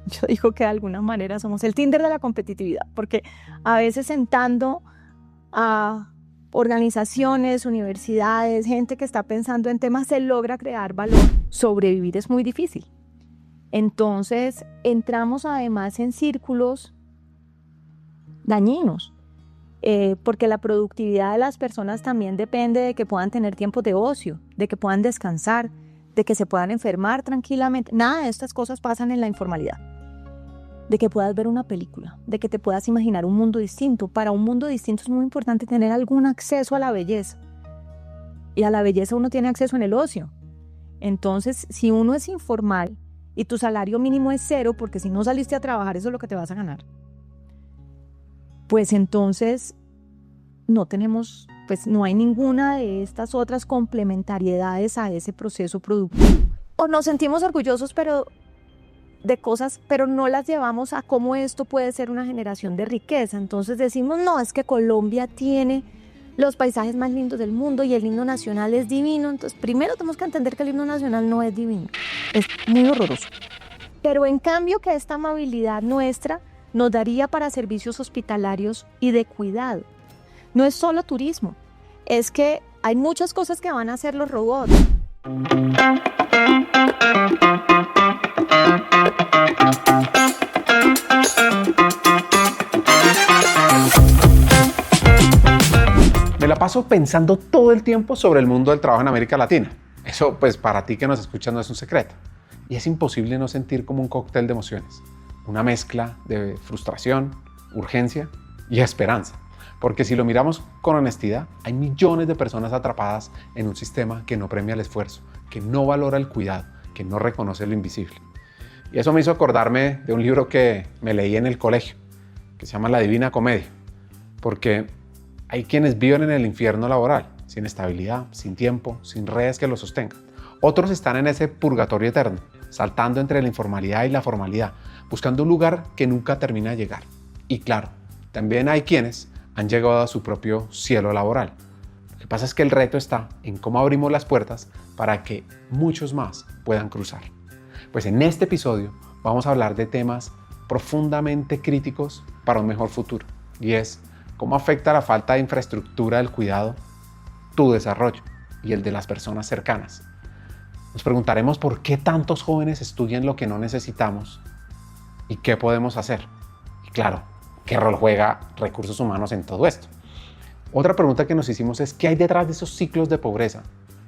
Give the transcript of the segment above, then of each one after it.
Yo digo que de alguna manera somos el Tinder de la competitividad, porque a veces sentando a organizaciones, universidades, gente que está pensando en temas, se logra crear valor. Sobrevivir es muy difícil. Entonces entramos además en círculos dañinos, porque la productividad de las personas también depende de que puedan tener tiempos de ocio, de que puedan descansar, de que se puedan enfermar tranquilamente. Nada de estas cosas pasan en la informalidad. De que puedas ver una película, de que te puedas imaginar un mundo distinto. Para un mundo distinto es muy importante tener algún acceso a la belleza. Y a la belleza uno tiene acceso en el ocio. Entonces, si uno es informal y tu salario mínimo es 0, porque si no saliste a trabajar eso es lo que te vas a ganar, pues entonces no hay ninguna de estas otras complementariedades a ese proceso productivo. O nos sentimos orgullosos de cosas, pero no las llevamos a cómo esto puede ser una generación de riqueza. Entonces decimos, no, es que Colombia tiene los paisajes más lindos del mundo y el himno nacional es divino. Entonces primero tenemos que entender que el himno nacional no es divino, es muy horroroso. Pero en cambio que esta amabilidad nuestra nos daría para servicios hospitalarios y de cuidado. No es solo turismo, es que hay muchas cosas que van a hacer los robots. Me la paso pensando todo el tiempo sobre el mundo del trabajo en América Latina. Eso, pues, para ti que nos escuchas no es un secreto. Y es imposible no sentir como un cóctel de emociones. Una mezcla de frustración, urgencia y esperanza. Porque si lo miramos con honestidad, hay millones de personas atrapadas en un sistema que no premia el esfuerzo, que no valora el cuidado, que no reconoce lo invisible. Y eso me hizo acordarme de un libro que me leí en el colegio, que se llama La Divina Comedia. Porque hay quienes viven en el infierno laboral, sin estabilidad, sin tiempo, sin redes que los sostengan. Otros están en ese purgatorio eterno, saltando entre la informalidad y la formalidad, buscando un lugar que nunca termina de llegar. Y claro, también hay quienes han llegado a su propio cielo laboral. Lo que pasa es que el reto está en cómo abrimos las puertas para que muchos más puedan cruzar. Pues en este episodio vamos a hablar de temas profundamente críticos para un mejor futuro, y es cómo afecta la falta de infraestructura del cuidado tu desarrollo y el de las personas cercanas. Nos preguntaremos por qué tantos jóvenes estudian lo que no necesitamos y qué podemos hacer. Y claro, ¿qué rol juega recursos humanos en todo esto? Otra pregunta que nos hicimos es ¿qué hay detrás de esos ciclos de pobreza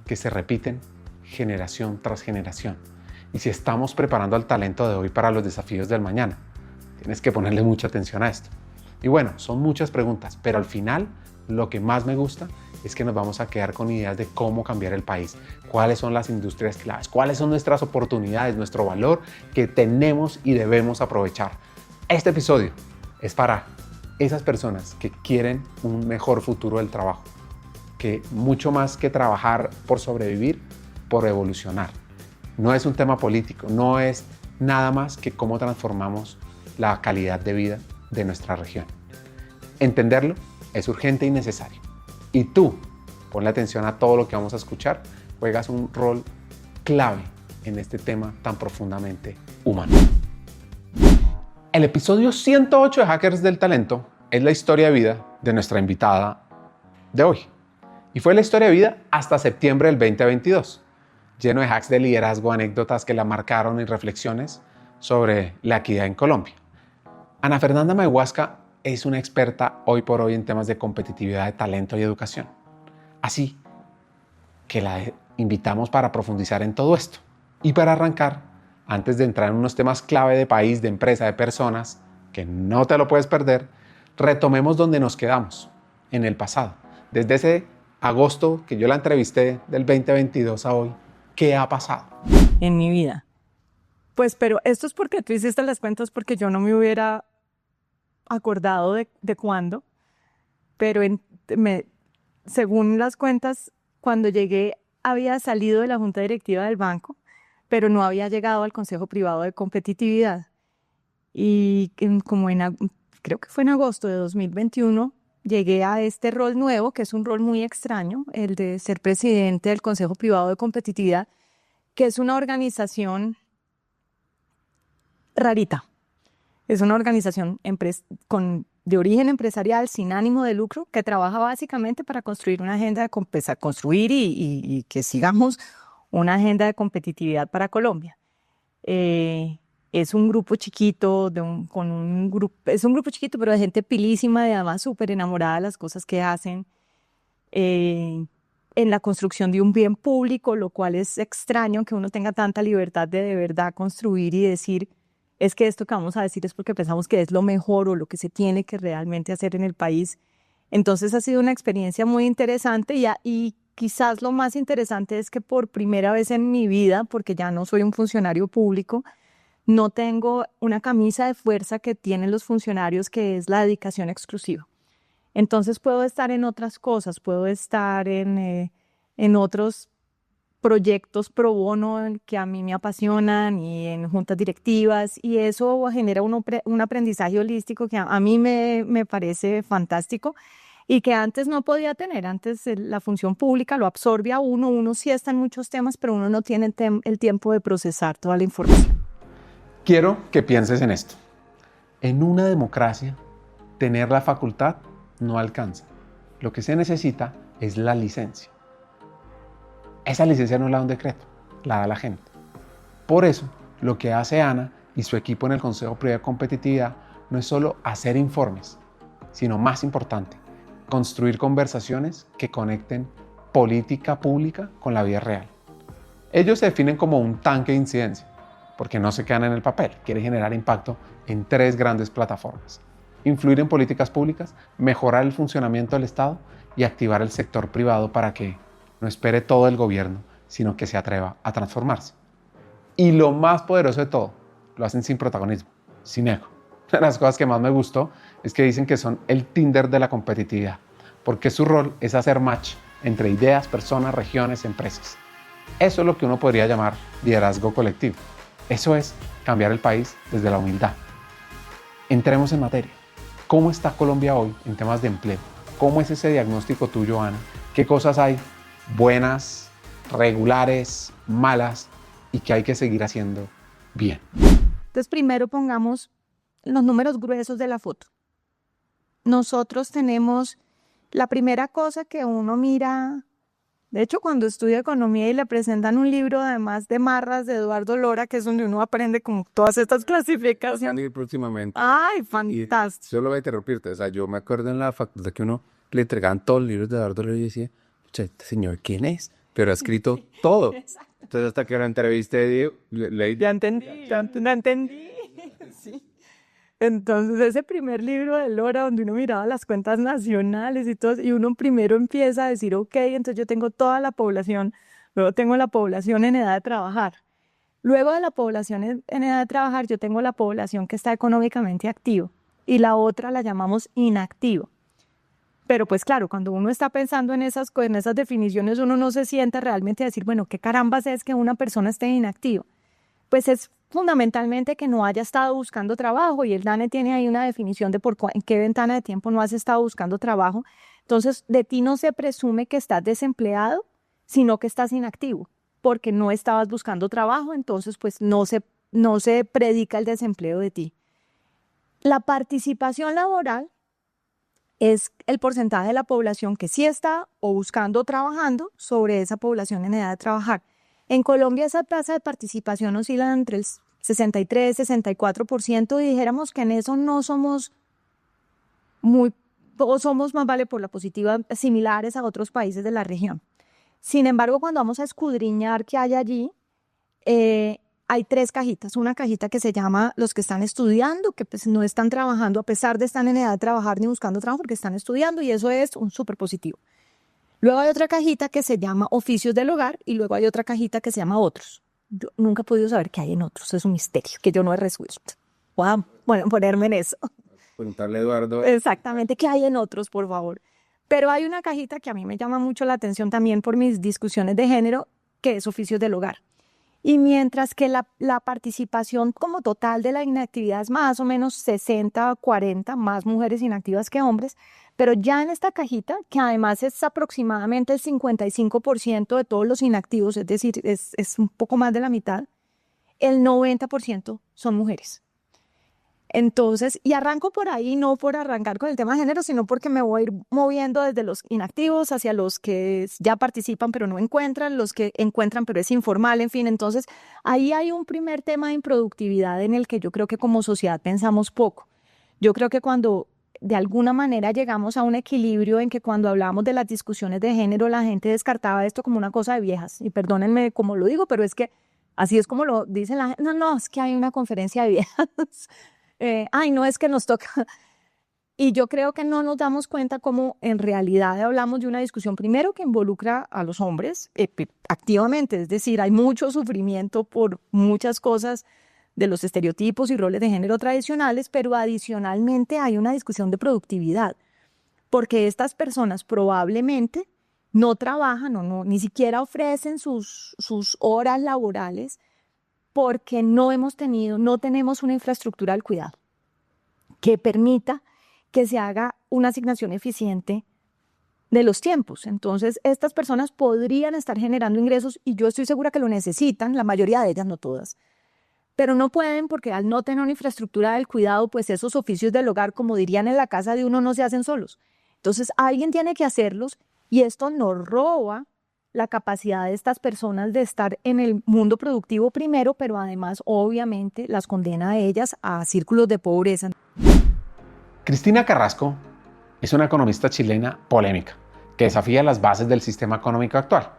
que se repiten generación tras generación? Y si estamos preparando al talento de hoy para los desafíos del mañana. Tienes que ponerle mucha atención a esto. Y bueno, son muchas preguntas, pero al final lo que más me gusta es que nos vamos a quedar con ideas de cómo cambiar el país, cuáles son las industrias claves, cuáles son nuestras oportunidades, nuestro valor que tenemos y debemos aprovechar. Este episodio es para esas personas que quieren un mejor futuro del trabajo, que mucho más que trabajar por sobrevivir, por evolucionar. No es un tema político, no es nada más que cómo transformamos la calidad de vida de nuestra región. Entenderlo es urgente y necesario. Y tú, ponle atención a todo lo que vamos a escuchar, juegas un rol clave en este tema tan profundamente humano. El episodio 108 de Hackers del Talento es la historia de vida de nuestra invitada de hoy. Y fue la historia de vida hasta septiembre del 2022, lleno de hacks de liderazgo, anécdotas que la marcaron y reflexiones sobre la equidad en Colombia. Ana Fernanda Mayhuasca es una experta hoy por hoy en temas de competitividad de talento y educación. Así que la invitamos para profundizar en todo esto. Y para arrancar, antes de entrar en unos temas clave de país, de empresa, de personas, que no te lo puedes perder, retomemos donde nos quedamos, en el pasado. Desde ese agosto que yo la entrevisté del 2022 a hoy, ¿qué ha pasado? En mi vida. Pues, pero esto es porque tú hiciste las cuentas, porque yo no me hubiera acordado de cuándo, pero según las cuentas, cuando llegué había salido de la junta directiva del banco, pero no había llegado al Consejo Privado de Competitividad. Y creo que fue en agosto de 2021, llegué a este rol nuevo, que es un rol muy extraño, el de ser presidente del Consejo Privado de Competitividad, que es una organización rarita. Es una organización de origen empresarial sin ánimo de lucro que trabaja básicamente para construir una agenda construir y que sigamos una agenda de competitividad para Colombia. Es un grupo chiquito, es un grupo chiquito, pero de gente pilísima y además súper enamorada de las cosas que hacen. En la construcción de un bien público, lo cual es extraño que uno tenga tanta libertad de verdad construir y decir, es que esto que vamos a decir es porque pensamos que es lo mejor o lo que se tiene que realmente hacer en el país. Entonces ha sido una experiencia muy interesante y quizás lo más interesante es que por primera vez en mi vida, porque ya no soy un funcionario público, no tengo una camisa de fuerza que tienen los funcionarios, que es la dedicación exclusiva. Entonces puedo estar en otras cosas, puedo estar en otros proyectos pro bono que a mí me apasionan y en juntas directivas, y eso genera un aprendizaje holístico que a mí me parece fantástico y que antes no podía tener. Antes la función pública lo absorbe a uno sí está en muchos temas, pero uno no tiene el tiempo de procesar toda la información. Quiero que pienses en esto. En una democracia, tener la facultad no alcanza. Lo que se necesita es la licencia. Esa licencia no la da un decreto, la da la gente. Por eso, lo que hace Ana y su equipo en el Consejo Privado de Competitividad no es solo hacer informes, sino más importante, construir conversaciones que conecten política pública con la vida real. Ellos se definen como un tanque de incidencia, porque no se quedan en el papel, quieren generar impacto en 3 grandes plataformas: influir en políticas públicas, mejorar el funcionamiento del Estado y activar el sector privado para que no espere todo el gobierno, sino que se atreva a transformarse. Y lo más poderoso de todo, lo hacen sin protagonismo, sin ego. Una de las cosas que más me gustó es que dicen que son el Tinder de la competitividad, porque su rol es hacer match entre ideas, personas, regiones, empresas. Eso es lo que uno podría llamar liderazgo colectivo. Eso es cambiar el país desde la humildad. Entremos en materia. ¿Cómo está Colombia hoy en temas de empleo? ¿Cómo es ese diagnóstico tuyo, Ana? ¿Qué cosas hay buenas, regulares, malas y que hay que seguir haciendo bien? Entonces, primero pongamos los números gruesos de la foto. Nosotros tenemos la primera cosa que uno mira. De hecho, cuando estudia economía y le presentan un libro, además de Marras, de Eduardo Lora, que es donde uno aprende como todas estas clasificaciones. Van a ir próximamente. ¡Ay, fantástico! Solo voy a interrumpirte. O sea, yo me acuerdo en la facultad que uno le entregaban todos los libros de Eduardo Lora y yo decía, este señor, ¿quién es? Pero ha escrito todo. Entonces, hasta que la entrevisté, leí. Ya entendí. Sí. Entonces, ese primer libro de Lora, donde uno miraba las cuentas nacionales y todo, y uno primero empieza a decir, ok, entonces yo tengo toda la población, luego tengo la población en edad de trabajar. Luego de la población en edad de trabajar, yo tengo la población que está económicamente activo, y la otra la llamamos inactivo. Pero pues claro, cuando uno está pensando en esas definiciones, uno no se sienta realmente a decir, bueno, ¿qué carambas es que una persona esté inactiva? Pues es fundamentalmente que no haya estado buscando trabajo, y el DANE tiene ahí una definición de en qué ventana de tiempo no has estado buscando trabajo. Entonces, de ti no se presume que estás desempleado, sino que estás inactivo, porque no estabas buscando trabajo, entonces pues no se predica el desempleo de ti. La participación laboral es el porcentaje de la población que sí está o buscando o trabajando sobre esa población en edad de trabajar. En Colombia esa tasa de participación oscila entre el 63 y 64%, y dijéramos que en eso no somos o somos más vale por la positiva similares a otros países de la región. Sin embargo, cuando vamos a escudriñar qué hay allí, hay 3 cajitas. Una cajita que se llama los que están estudiando, que pues no están trabajando a pesar de estar en edad de trabajar ni buscando trabajo, porque están estudiando, y eso es un súper positivo. Luego hay otra cajita que se llama oficios del hogar, y luego hay otra cajita que se llama otros. Yo nunca he podido saber qué hay en otros, es un misterio que yo no he resuelto. Voy a ponerme en eso. Preguntarle a Eduardo. Exactamente, ¿qué hay en otros, por favor? Pero hay una cajita que a mí me llama mucho la atención también por mis discusiones de género, que es oficios del hogar. Y mientras que la participación como total de la inactividad es más o menos 60-40, más mujeres inactivas que hombres, pero ya en esta cajita, que además es aproximadamente el 55% de todos los inactivos, es decir, es un poco más de la mitad, el 90% son mujeres. Entonces, y arranco por ahí, no por arrancar con el tema de género, sino porque me voy a ir moviendo desde los inactivos hacia los que ya participan pero no encuentran, los que encuentran pero es informal, en fin. Entonces, ahí hay un primer tema de improductividad en el que yo creo que como sociedad pensamos poco. Yo creo que cuando de alguna manera llegamos a un equilibrio en que cuando hablamos de las discusiones de género, la gente descartaba esto como una cosa de viejas. Y perdónenme como lo digo, pero es que así es como lo dicen la gente. No, no, es que hay una conferencia de viejas. Ay, no, es que nos toca. Y yo creo que no nos damos cuenta cómo en realidad hablamos de una discusión primero que involucra a los hombres activamente, es decir, hay mucho sufrimiento por muchas cosas de los estereotipos y roles de género tradicionales, pero adicionalmente hay una discusión de productividad, porque estas personas probablemente no trabajan o no, ni siquiera ofrecen sus horas laborales porque no tenemos una infraestructura del cuidado que permita que se haga una asignación eficiente de los tiempos. Entonces, estas personas podrían estar generando ingresos y yo estoy segura que lo necesitan, la mayoría de ellas, no todas, pero no pueden porque al no tener una infraestructura del cuidado, pues esos oficios del hogar, como dirían en la casa de uno, no se hacen solos. Entonces, alguien tiene que hacerlos y esto nos roba la capacidad de estas personas de estar en el mundo productivo primero, pero además, obviamente, las condena a ellas a círculos de pobreza. Cristina Carrasco es una economista chilena polémica que desafía las bases del sistema económico actual.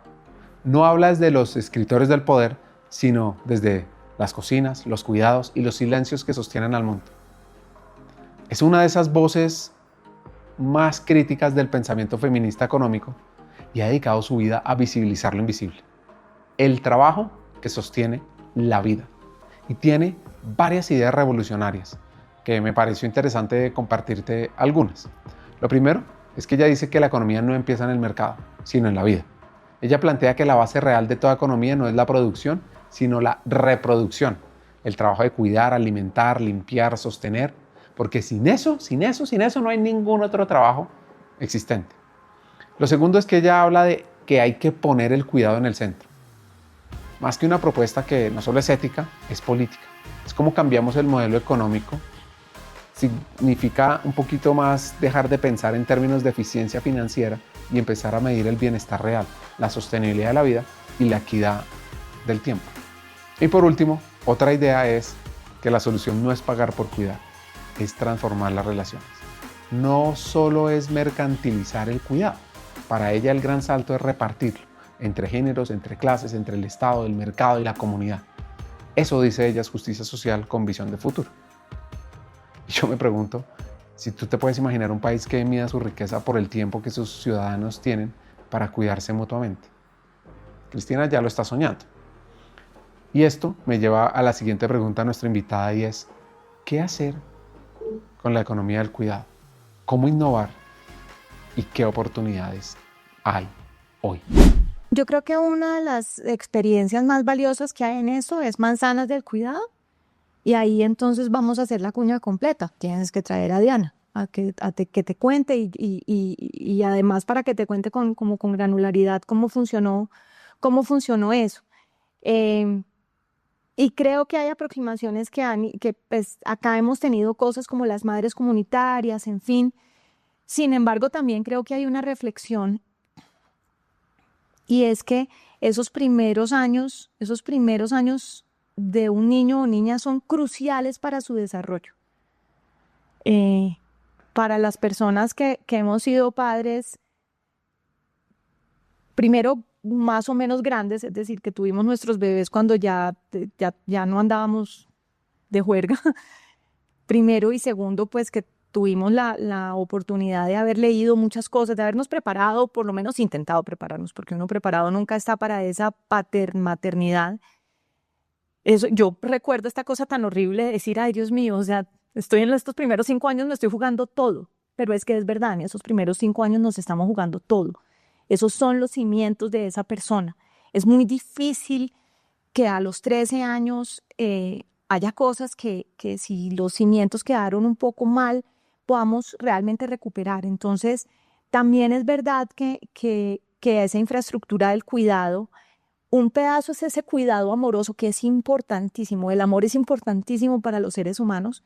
No habla desde los escritores del poder, sino desde las cocinas, los cuidados y los silencios que sostienen al mundo. Es una de esas voces más críticas del pensamiento feminista económico y ha dedicado su vida a visibilizar lo invisible. El trabajo que sostiene la vida. Y tiene varias ideas revolucionarias que me pareció interesante compartirte algunas. Lo primero es que ella dice que la economía no empieza en el mercado, sino en la vida. Ella plantea que la base real de toda economía no es la producción, sino la reproducción. El trabajo de cuidar, alimentar, limpiar, sostener, porque sin eso no hay ningún otro trabajo existente. Lo segundo es que ella habla de que hay que poner el cuidado en el centro. Más que una propuesta que no solo es ética, es política. Es como cambiamos el modelo económico. Significa un poquito más dejar de pensar en términos de eficiencia financiera y empezar a medir el bienestar real, la sostenibilidad de la vida y la equidad del tiempo. Y por último, otra idea es que la solución no es pagar por cuidar, es transformar las relaciones. No solo es mercantilizar el cuidado. Para ella el gran salto es repartirlo entre géneros, entre clases, entre el Estado, el mercado y la comunidad. Eso, dice ella, es justicia social con visión de futuro. Y yo me pregunto, si tú te puedes imaginar un país que mida su riqueza por el tiempo que sus ciudadanos tienen para cuidarse mutuamente. Cristina ya lo está soñando. Y esto me lleva a la siguiente pregunta a nuestra invitada y es, ¿qué hacer con la economía del cuidado? ¿Cómo innovar? ¿Y qué oportunidades hay hoy? Yo creo que una de las experiencias más valiosas que hay en eso es Manzanas del Cuidado. Y ahí entonces vamos a hacer la cuña completa. Tienes que traer a Diana que te cuente y además para que te cuente con granularidad cómo funcionó eso. Y creo que hay aproximaciones que pues, acá hemos tenido cosas como las madres comunitarias, en fin. Sin embargo, también creo que hay una reflexión y es que esos primeros años de un niño o niña son cruciales para su desarrollo. Para las personas que hemos sido padres, primero más o menos grandes, es decir, que tuvimos nuestros bebés cuando ya no andábamos de juerga, primero y segundo, pues que tuvimos la oportunidad de haber leído muchas cosas, de habernos preparado, por lo menos intentado prepararnos, porque uno preparado nunca está para esa maternidad. Eso, yo recuerdo esta cosa tan horrible de decir, ay Dios mío, o sea, estoy en estos primeros 5 años, me estoy jugando todo, pero es que es verdad, en esos primeros 5 años nos estamos jugando todo. Esos son los cimientos de esa persona. Es muy difícil que a los 13 años haya cosas que si los cimientos quedaron un poco mal, podamos realmente recuperar. Entonces, también es verdad que esa infraestructura del cuidado, un pedazo es ese cuidado amoroso que es importantísimo. El amor es importantísimo para los seres humanos,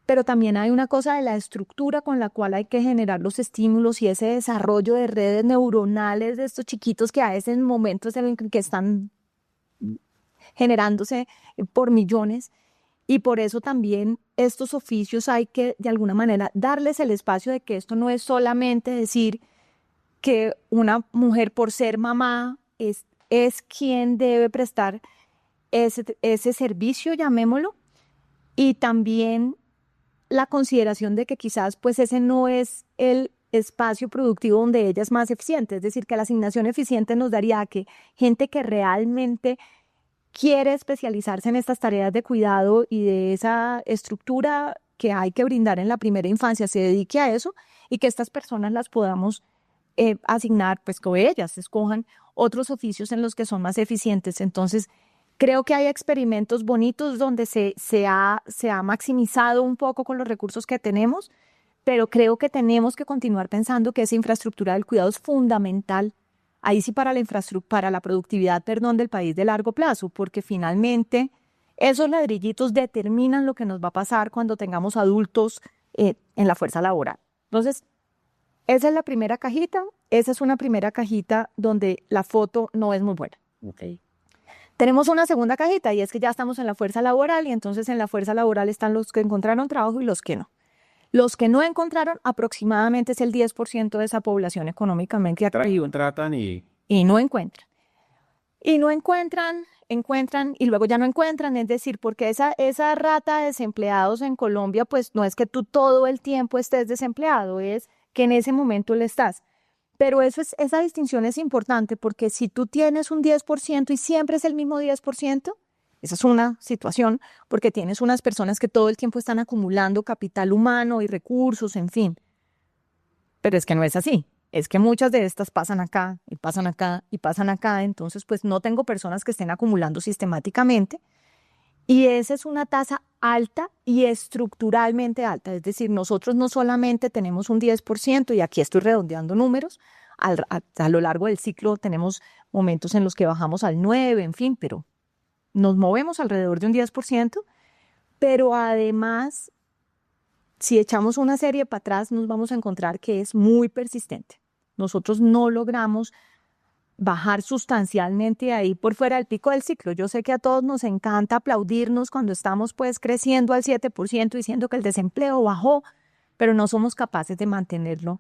pero también hay una cosa de la estructura con la cual hay que generar los estímulos y ese desarrollo de redes neuronales de estos chiquitos que a veces en momentos en el que están generándose por millones. Y por eso también estos oficios hay que, de alguna manera, darles el espacio de que esto no es solamente decir que una mujer por ser mamá es quien debe prestar ese servicio, llamémoslo, y también la consideración de que quizás pues ese no es el espacio productivo donde ella es más eficiente, es decir, que la asignación eficiente nos daría a que gente que realmente quiere especializarse en estas tareas de cuidado y de esa estructura que hay que brindar en la primera infancia se dedique a eso y que estas personas las podamos asignar, pues que ellas escojan otros oficios en los que son más eficientes. Entonces, creo que hay experimentos bonitos donde se ha maximizado un poco con los recursos que tenemos, pero creo que tenemos que continuar pensando que esa infraestructura del cuidado es fundamental, ahí sí para la productividad, del país de largo plazo, porque finalmente esos ladrillitos determinan lo que nos va a pasar cuando tengamos adultos en la fuerza laboral. Entonces, esa es la primera cajita, esa es una primera cajita donde la foto no es muy buena. Okay. Tenemos una segunda cajita y es que ya estamos en la fuerza laboral y entonces en la fuerza laboral están los que encontraron trabajo y los que no. Los que no encontraron aproximadamente es el 10% de esa población económicamente activa. Tratan y no encuentran. Y no encuentran y luego ya no encuentran, es decir, porque esa rata de desempleados en Colombia, pues no es que tú todo el tiempo estés desempleado, es que en ese momento le estás. Pero esa distinción es importante porque si tú tienes un 10% y siempre es el mismo 10%, esa es una situación porque tienes unas personas que todo el tiempo están acumulando capital humano y recursos, en fin. Pero es que no es así. Es que muchas de estas pasan acá y pasan acá y pasan acá. Entonces, pues no tengo personas que estén acumulando sistemáticamente. Y esa es una tasa alta y estructuralmente alta. Es decir, nosotros no solamente tenemos un 10%, y aquí estoy redondeando números, a lo largo del ciclo tenemos momentos en los que bajamos al 9%, en fin, pero nos movemos alrededor de un 10%, pero además, si echamos una serie para atrás, nos vamos a encontrar que es muy persistente. Nosotros no logramos bajar sustancialmente ahí por fuera del pico del ciclo. Yo sé que a todos nos encanta aplaudirnos cuando estamos pues creciendo al 7% diciendo que el desempleo bajó, pero no somos capaces de mantenerlo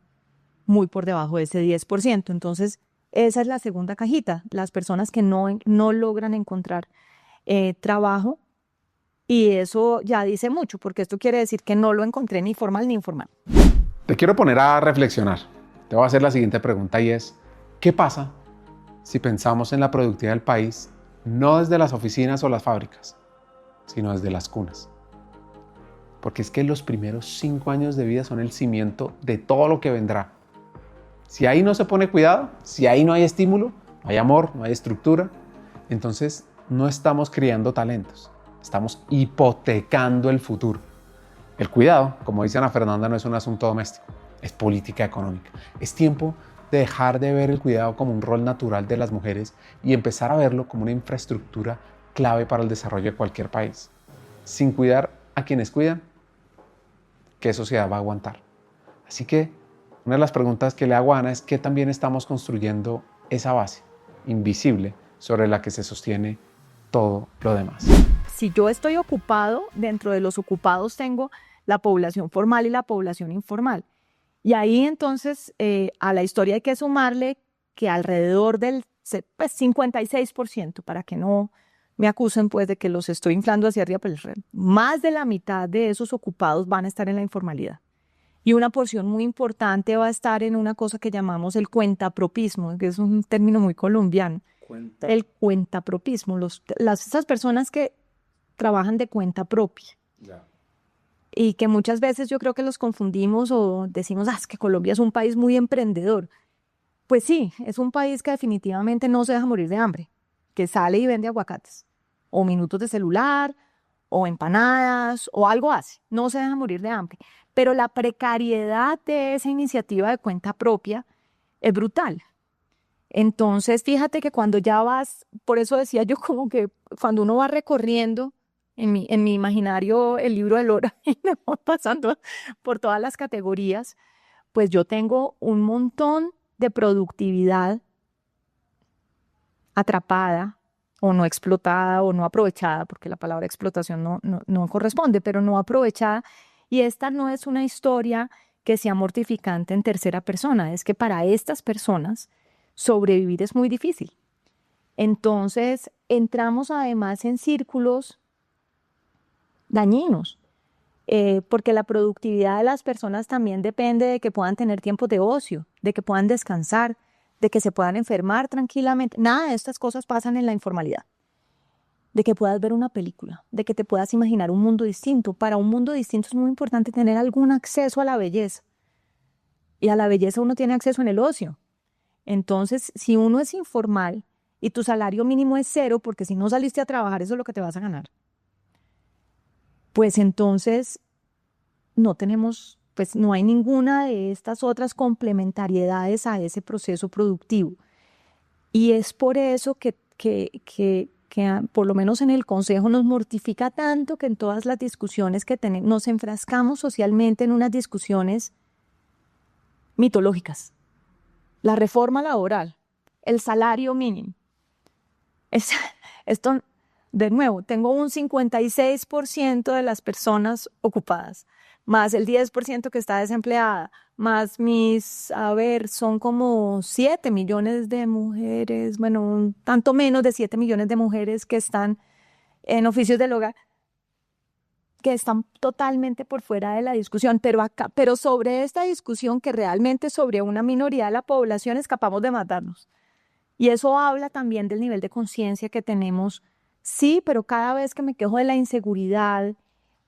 muy por debajo de ese 10%. Entonces, esa es la segunda cajita, las personas que no logran encontrar trabajo, y eso ya dice mucho, porque esto quiere decir que no lo encontré ni formal ni informal. Te quiero poner a reflexionar. Te voy a hacer la siguiente pregunta y es, ¿qué pasa si pensamos en la productividad del país no desde las oficinas o las fábricas, sino desde las cunas? Porque es que los primeros 5 años de vida son el cimiento de todo lo que vendrá. Si ahí no se pone cuidado, si ahí no hay estímulo, no hay amor, no hay estructura, entonces no estamos criando talentos, estamos hipotecando el futuro. El cuidado, como dice Ana Fernanda, no es un asunto doméstico, es política económica. Es tiempo de dejar de ver el cuidado como un rol natural de las mujeres y empezar a verlo como una infraestructura clave para el desarrollo de cualquier país. Sin cuidar a quienes cuidan, ¿qué sociedad va a aguantar? Así que una de las preguntas que le hago a Ana es ¿qué también estamos construyendo esa base invisible sobre la que se sostiene todo lo demás? Si yo estoy ocupado, dentro de los ocupados tengo la población formal y la población informal. Y ahí entonces a la historia hay que sumarle que alrededor del 56%, para que no me acusen pues de que los estoy inflando hacia arriba, pues más de la mitad de esos ocupados van a estar en la informalidad. Y una porción muy importante va a estar en una cosa que llamamos el cuentapropismo, que es un término muy colombiano. El cuentapropismo, esas personas que trabajan de cuenta propia. ya. Y que muchas veces yo creo que los confundimos o decimos, es que Colombia es un país muy emprendedor. Pues sí, es un país que definitivamente no se deja morir de hambre, que sale y vende aguacates, o minutos de celular, o empanadas, o algo así, no se deja morir de hambre. Pero la precariedad de esa iniciativa de cuenta propia es brutal. Entonces, fíjate que cuando ya vas, por eso decía yo como que cuando uno va recorriendo en mi imaginario el libro de Lora y me voy pasando por todas las categorías, pues yo tengo un montón de productividad atrapada o no explotada o no aprovechada, porque la palabra explotación no corresponde, pero no aprovechada. Y esta no es una historia que sea mortificante en tercera persona, es que para estas personas sobrevivir es muy difícil. Entonces entramos además en círculos dañinos, porque la productividad de las personas también depende de que puedan tener tiempos de ocio, de que puedan descansar, de que se puedan enfermar tranquilamente. Nada de estas cosas pasan en la informalidad. De que puedas ver una película, de que te puedas imaginar un mundo distinto. Para un mundo distinto es muy importante tener algún acceso a la belleza. Y a la belleza uno tiene acceso en el ocio. Entonces, si uno es informal y tu salario mínimo es 0, porque si no saliste a trabajar eso es lo que te vas a ganar, pues entonces no tenemos, pues no hay ninguna de estas otras complementariedades a ese proceso productivo. Y es por eso que por lo menos en el Consejo nos mortifica tanto que en todas las discusiones que tenemos nos enfrascamos socialmente en unas discusiones mitológicas. La reforma laboral, el salario mínimo. Esto, de nuevo, tengo un 56% de las personas ocupadas, más el 10% que está desempleada, más son como 7 millones de mujeres, bueno, un tanto menos de 7 millones de mujeres que están en oficios del hogar, que están totalmente por fuera de la discusión, pero sobre esta discusión que realmente sobre una minoría de la población escapamos de matarnos. Y eso habla también del nivel de conciencia que tenemos. Sí, pero cada vez que me quejo de la inseguridad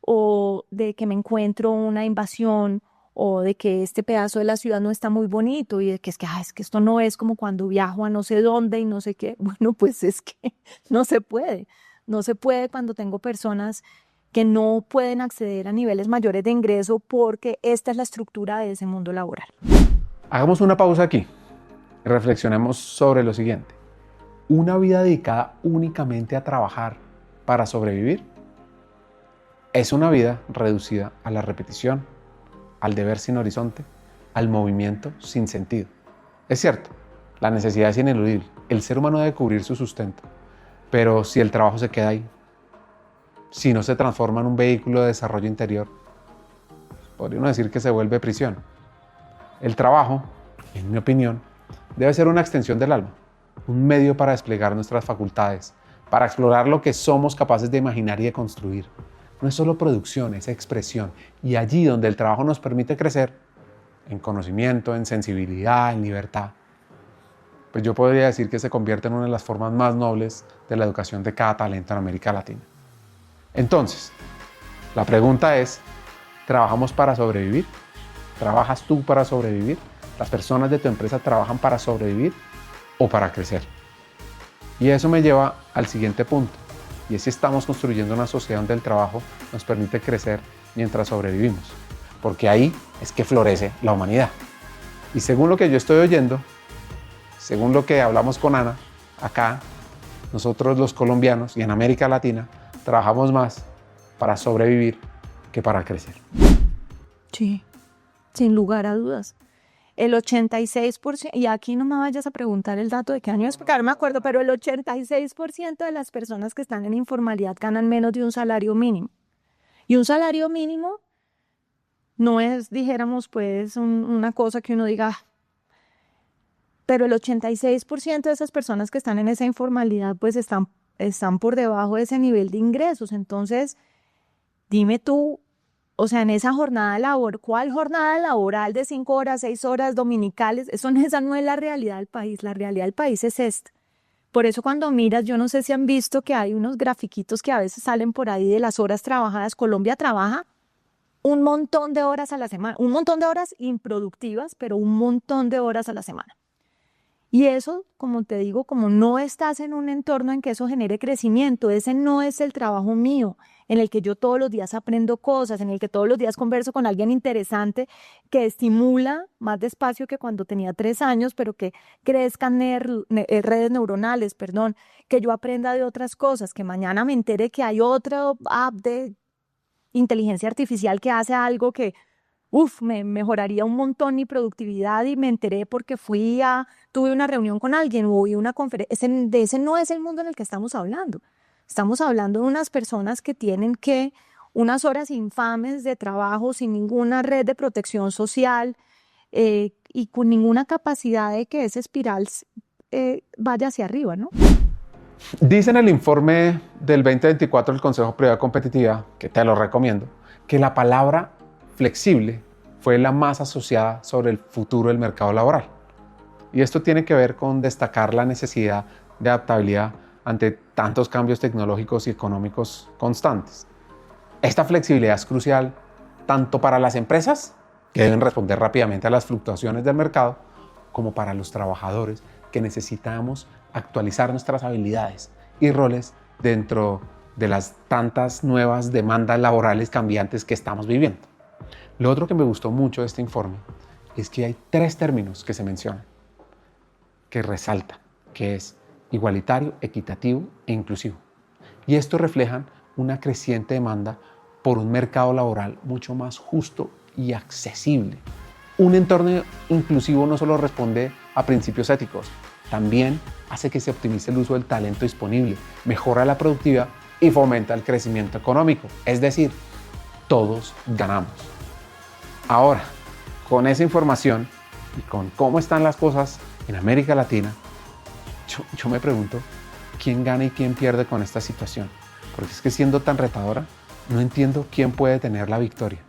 o de que me encuentro una invasión o de que este pedazo de la ciudad no está muy bonito y de que es que esto no es como cuando viajo a no sé dónde y no sé qué, bueno, pues es que no se puede. No se puede cuando tengo personas que no pueden acceder a niveles mayores de ingreso porque esta es la estructura de ese mundo laboral. Hagamos una pausa aquí y reflexionemos sobre lo siguiente. ¿Una vida dedicada únicamente a trabajar para sobrevivir? Es una vida reducida a la repetición, al deber sin horizonte, al movimiento sin sentido. Es cierto, la necesidad es ineludible. El ser humano debe cubrir su sustento. Pero si el trabajo se queda ahí, si no se transforma en un vehículo de desarrollo interior, podríamos decir que se vuelve prisión. El trabajo, en mi opinión, debe ser una extensión del alma, un medio para desplegar nuestras facultades, para explorar lo que somos capaces de imaginar y de construir. No es solo producción, es expresión. Y allí donde el trabajo nos permite crecer, en conocimiento, en sensibilidad, en libertad, pues yo podría decir que se convierte en una de las formas más nobles de la educación de cada talento en América Latina. Entonces, la pregunta es, ¿trabajamos para sobrevivir? ¿Trabajas tú para sobrevivir? ¿Las personas de tu empresa trabajan para sobrevivir o para crecer? Y eso me lleva al siguiente punto, y es si estamos construyendo una sociedad donde el trabajo nos permite crecer mientras sobrevivimos, porque ahí es que florece la humanidad. Y según lo que yo estoy oyendo, según lo que hablamos con Ana, acá, nosotros los colombianos y en América Latina, trabajamos más para sobrevivir que para crecer. Sí, sin lugar a dudas. El 86%, y aquí no me vayas a preguntar el dato de qué año es, porque ahora me acuerdo, pero el 86% de las personas que están en informalidad ganan menos de un salario mínimo. Y un salario mínimo no es, dijéramos, pues una cosa que uno diga, pero el 86% de esas personas que están en esa informalidad pues están por debajo de ese nivel de ingresos. Entonces, dime tú, o sea, en esa jornada laboral, ¿cuál jornada laboral de 5 horas, 6 horas dominicales? Esa no es la realidad del país. La realidad del país es esta. Por eso cuando miras, yo no sé si han visto que hay unos grafiquitos que a veces salen por ahí de las horas trabajadas. Colombia trabaja un montón de horas a la semana, un montón de horas improductivas, pero un montón de horas a la semana. Y eso, como te digo, como no estás en un entorno en que eso genere crecimiento, ese no es el trabajo mío. en el que yo todos los días aprendo cosas, en el que todos los días converso con alguien interesante que estimula más despacio que cuando tenía 3 años, pero que crezcan redes neuronales, perdón, que yo aprenda de otras cosas, que mañana me entere que hay otra app de inteligencia artificial que hace algo que me mejoraría un montón mi productividad y me enteré porque tuve una reunión con alguien o oí una conferencia. De ese no es el mundo en el que estamos hablando. Estamos hablando de unas personas que tienen unas horas infames de trabajo sin ninguna red de protección social y con ninguna capacidad de que esa espiral vaya hacia arriba, ¿no? Dice en el informe del 2024 del Consejo Privado Competitiva, que te lo recomiendo, que la palabra flexible fue la más asociada sobre el futuro del mercado laboral. Y esto tiene que ver con destacar la necesidad de adaptabilidad ante tantos cambios tecnológicos y económicos constantes. Esta flexibilidad es crucial tanto para las empresas, que deben responder rápidamente a las fluctuaciones del mercado, como para los trabajadores, que necesitamos actualizar nuestras habilidades y roles dentro de las tantas nuevas demandas laborales cambiantes que estamos viviendo. Lo otro que me gustó mucho de este informe es que hay 3 términos que se mencionan, que resaltan, que es igualitario, equitativo e inclusivo. Y esto refleja una creciente demanda por un mercado laboral mucho más justo y accesible. Un entorno inclusivo no solo responde a principios éticos, también hace que se optimice el uso del talento disponible, mejora la productividad y fomenta el crecimiento económico. Es decir, todos ganamos. Ahora, con esa información y con cómo están las cosas en América Latina, yo me pregunto quién gana y quién pierde con esta situación. Porque es que siendo tan retadora, no entiendo quién puede tener la victoria.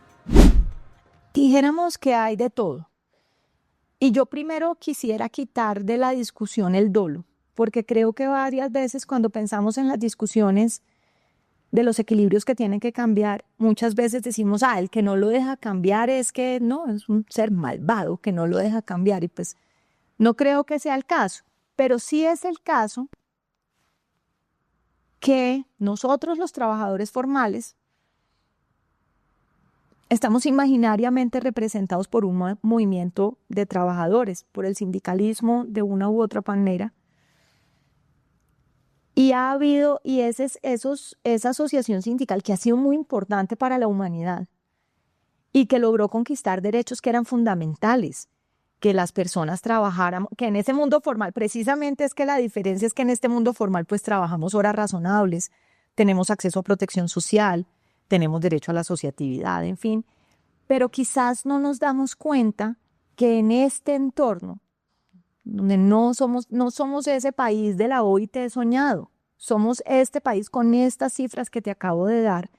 Dijéramos que hay de todo. Y yo primero quisiera quitar de la discusión el dolo, porque creo que varias veces cuando pensamos en las discusiones de los equilibrios que tienen que cambiar, muchas veces decimos, el que no lo deja cambiar es que no, es un ser malvado que no lo deja cambiar. Y pues no creo que sea el caso, pero sí es el caso que nosotros los trabajadores formales estamos imaginariamente representados por un movimiento de trabajadores, por el sindicalismo de una u otra manera. Y ha habido, esa asociación sindical que ha sido muy importante para la humanidad y que logró conquistar derechos que eran fundamentales, que las personas trabajaran, que en ese mundo formal, precisamente es que la diferencia es que en este mundo formal pues trabajamos horas razonables, tenemos acceso a protección social, tenemos derecho a la asociatividad, en fin, pero quizás no nos damos cuenta que en este entorno, donde no somos ese país de la OIT soñado, somos este país con estas cifras que te acabo de dar,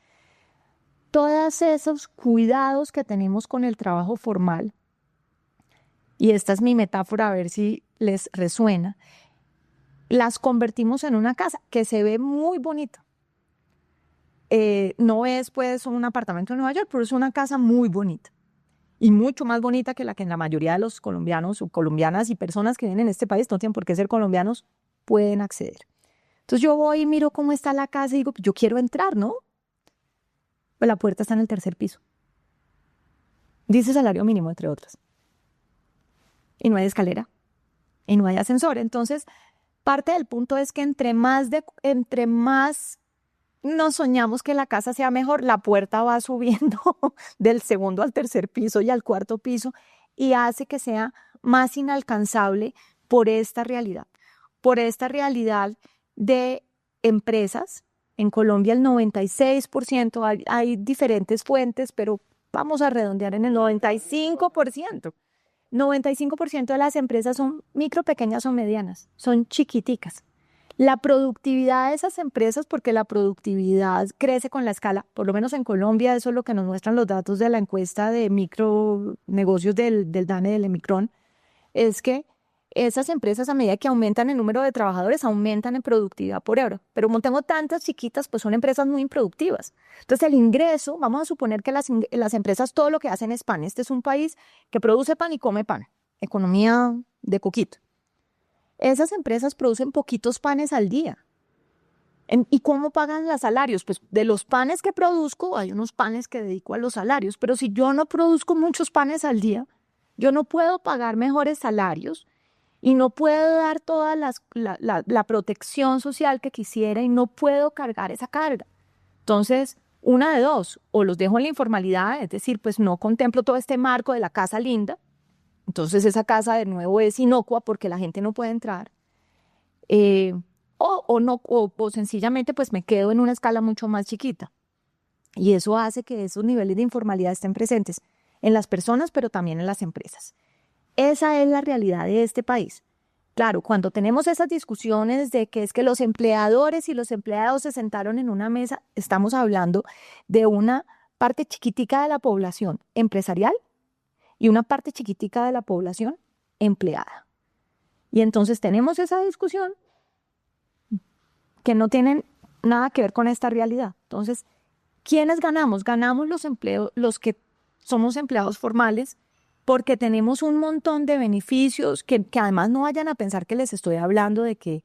todos esos cuidados que tenemos con el trabajo formal, y esta es mi metáfora a ver si les resuena, las convertimos en una casa que se ve muy bonita. No es pues un apartamento en Nueva York, pero es una casa muy bonita y mucho más bonita que la que en la mayoría de los colombianos o colombianas y personas que viven en este país, no tienen por qué ser colombianos, pueden acceder. Entonces yo voy y miro cómo está la casa y digo, yo quiero entrar, ¿no? Pues la puerta está en el 3er piso. Dice salario mínimo, entre otras. Y no hay escalera y no hay ascensor. Entonces, parte del punto es que entre más nos soñamos que la casa sea mejor, la puerta va subiendo del 2º al 3er piso y al 4º piso y hace que sea más inalcanzable por esta realidad de empresas. En Colombia el 96%, hay diferentes fuentes, pero vamos a redondear en el 95%. 95% de las empresas son micro, pequeñas o medianas, son chiquiticas. La productividad de esas empresas, porque la productividad crece con la escala, por lo menos en Colombia, eso es lo que nos muestran los datos de la encuesta de micronegocios del DANE, del Emicron, es que esas empresas a medida que aumentan el número de trabajadores, aumentan en productividad por euro. Pero como tengo tantas chiquitas, pues son empresas muy improductivas. Entonces el ingreso, vamos a suponer que las empresas todo lo que hacen es pan. Este es un país que produce pan y come pan, economía de coquito. Esas empresas producen poquitos panes al día. ¿Y cómo pagan los salarios? Pues de los panes que produzco, hay unos panes que dedico a los salarios, pero si yo no produzco muchos panes al día, yo no puedo pagar mejores salarios y no puedo dar toda la protección social que quisiera y no puedo cargar esa carga. Entonces, una de dos, o los dejo en la informalidad, es decir, pues no contemplo todo este marco de la casa linda, entonces esa casa de nuevo es inocua porque la gente no puede entrar, o sencillamente pues me quedo en una escala mucho más chiquita. Y eso hace que esos niveles de informalidad estén presentes en las personas, pero también en las empresas. Esa es la realidad de este país. Claro, cuando tenemos esas discusiones de que es que los empleadores y los empleados se sentaron en una mesa, estamos hablando de una parte chiquitica de la población empresarial y una parte chiquitica de la población empleada. Y entonces tenemos esa discusión que no tienen nada que ver con esta realidad. Entonces, ¿quiénes ganamos? Ganamos los que somos empleados formales, porque tenemos un montón de beneficios que además no vayan a pensar que les estoy hablando de que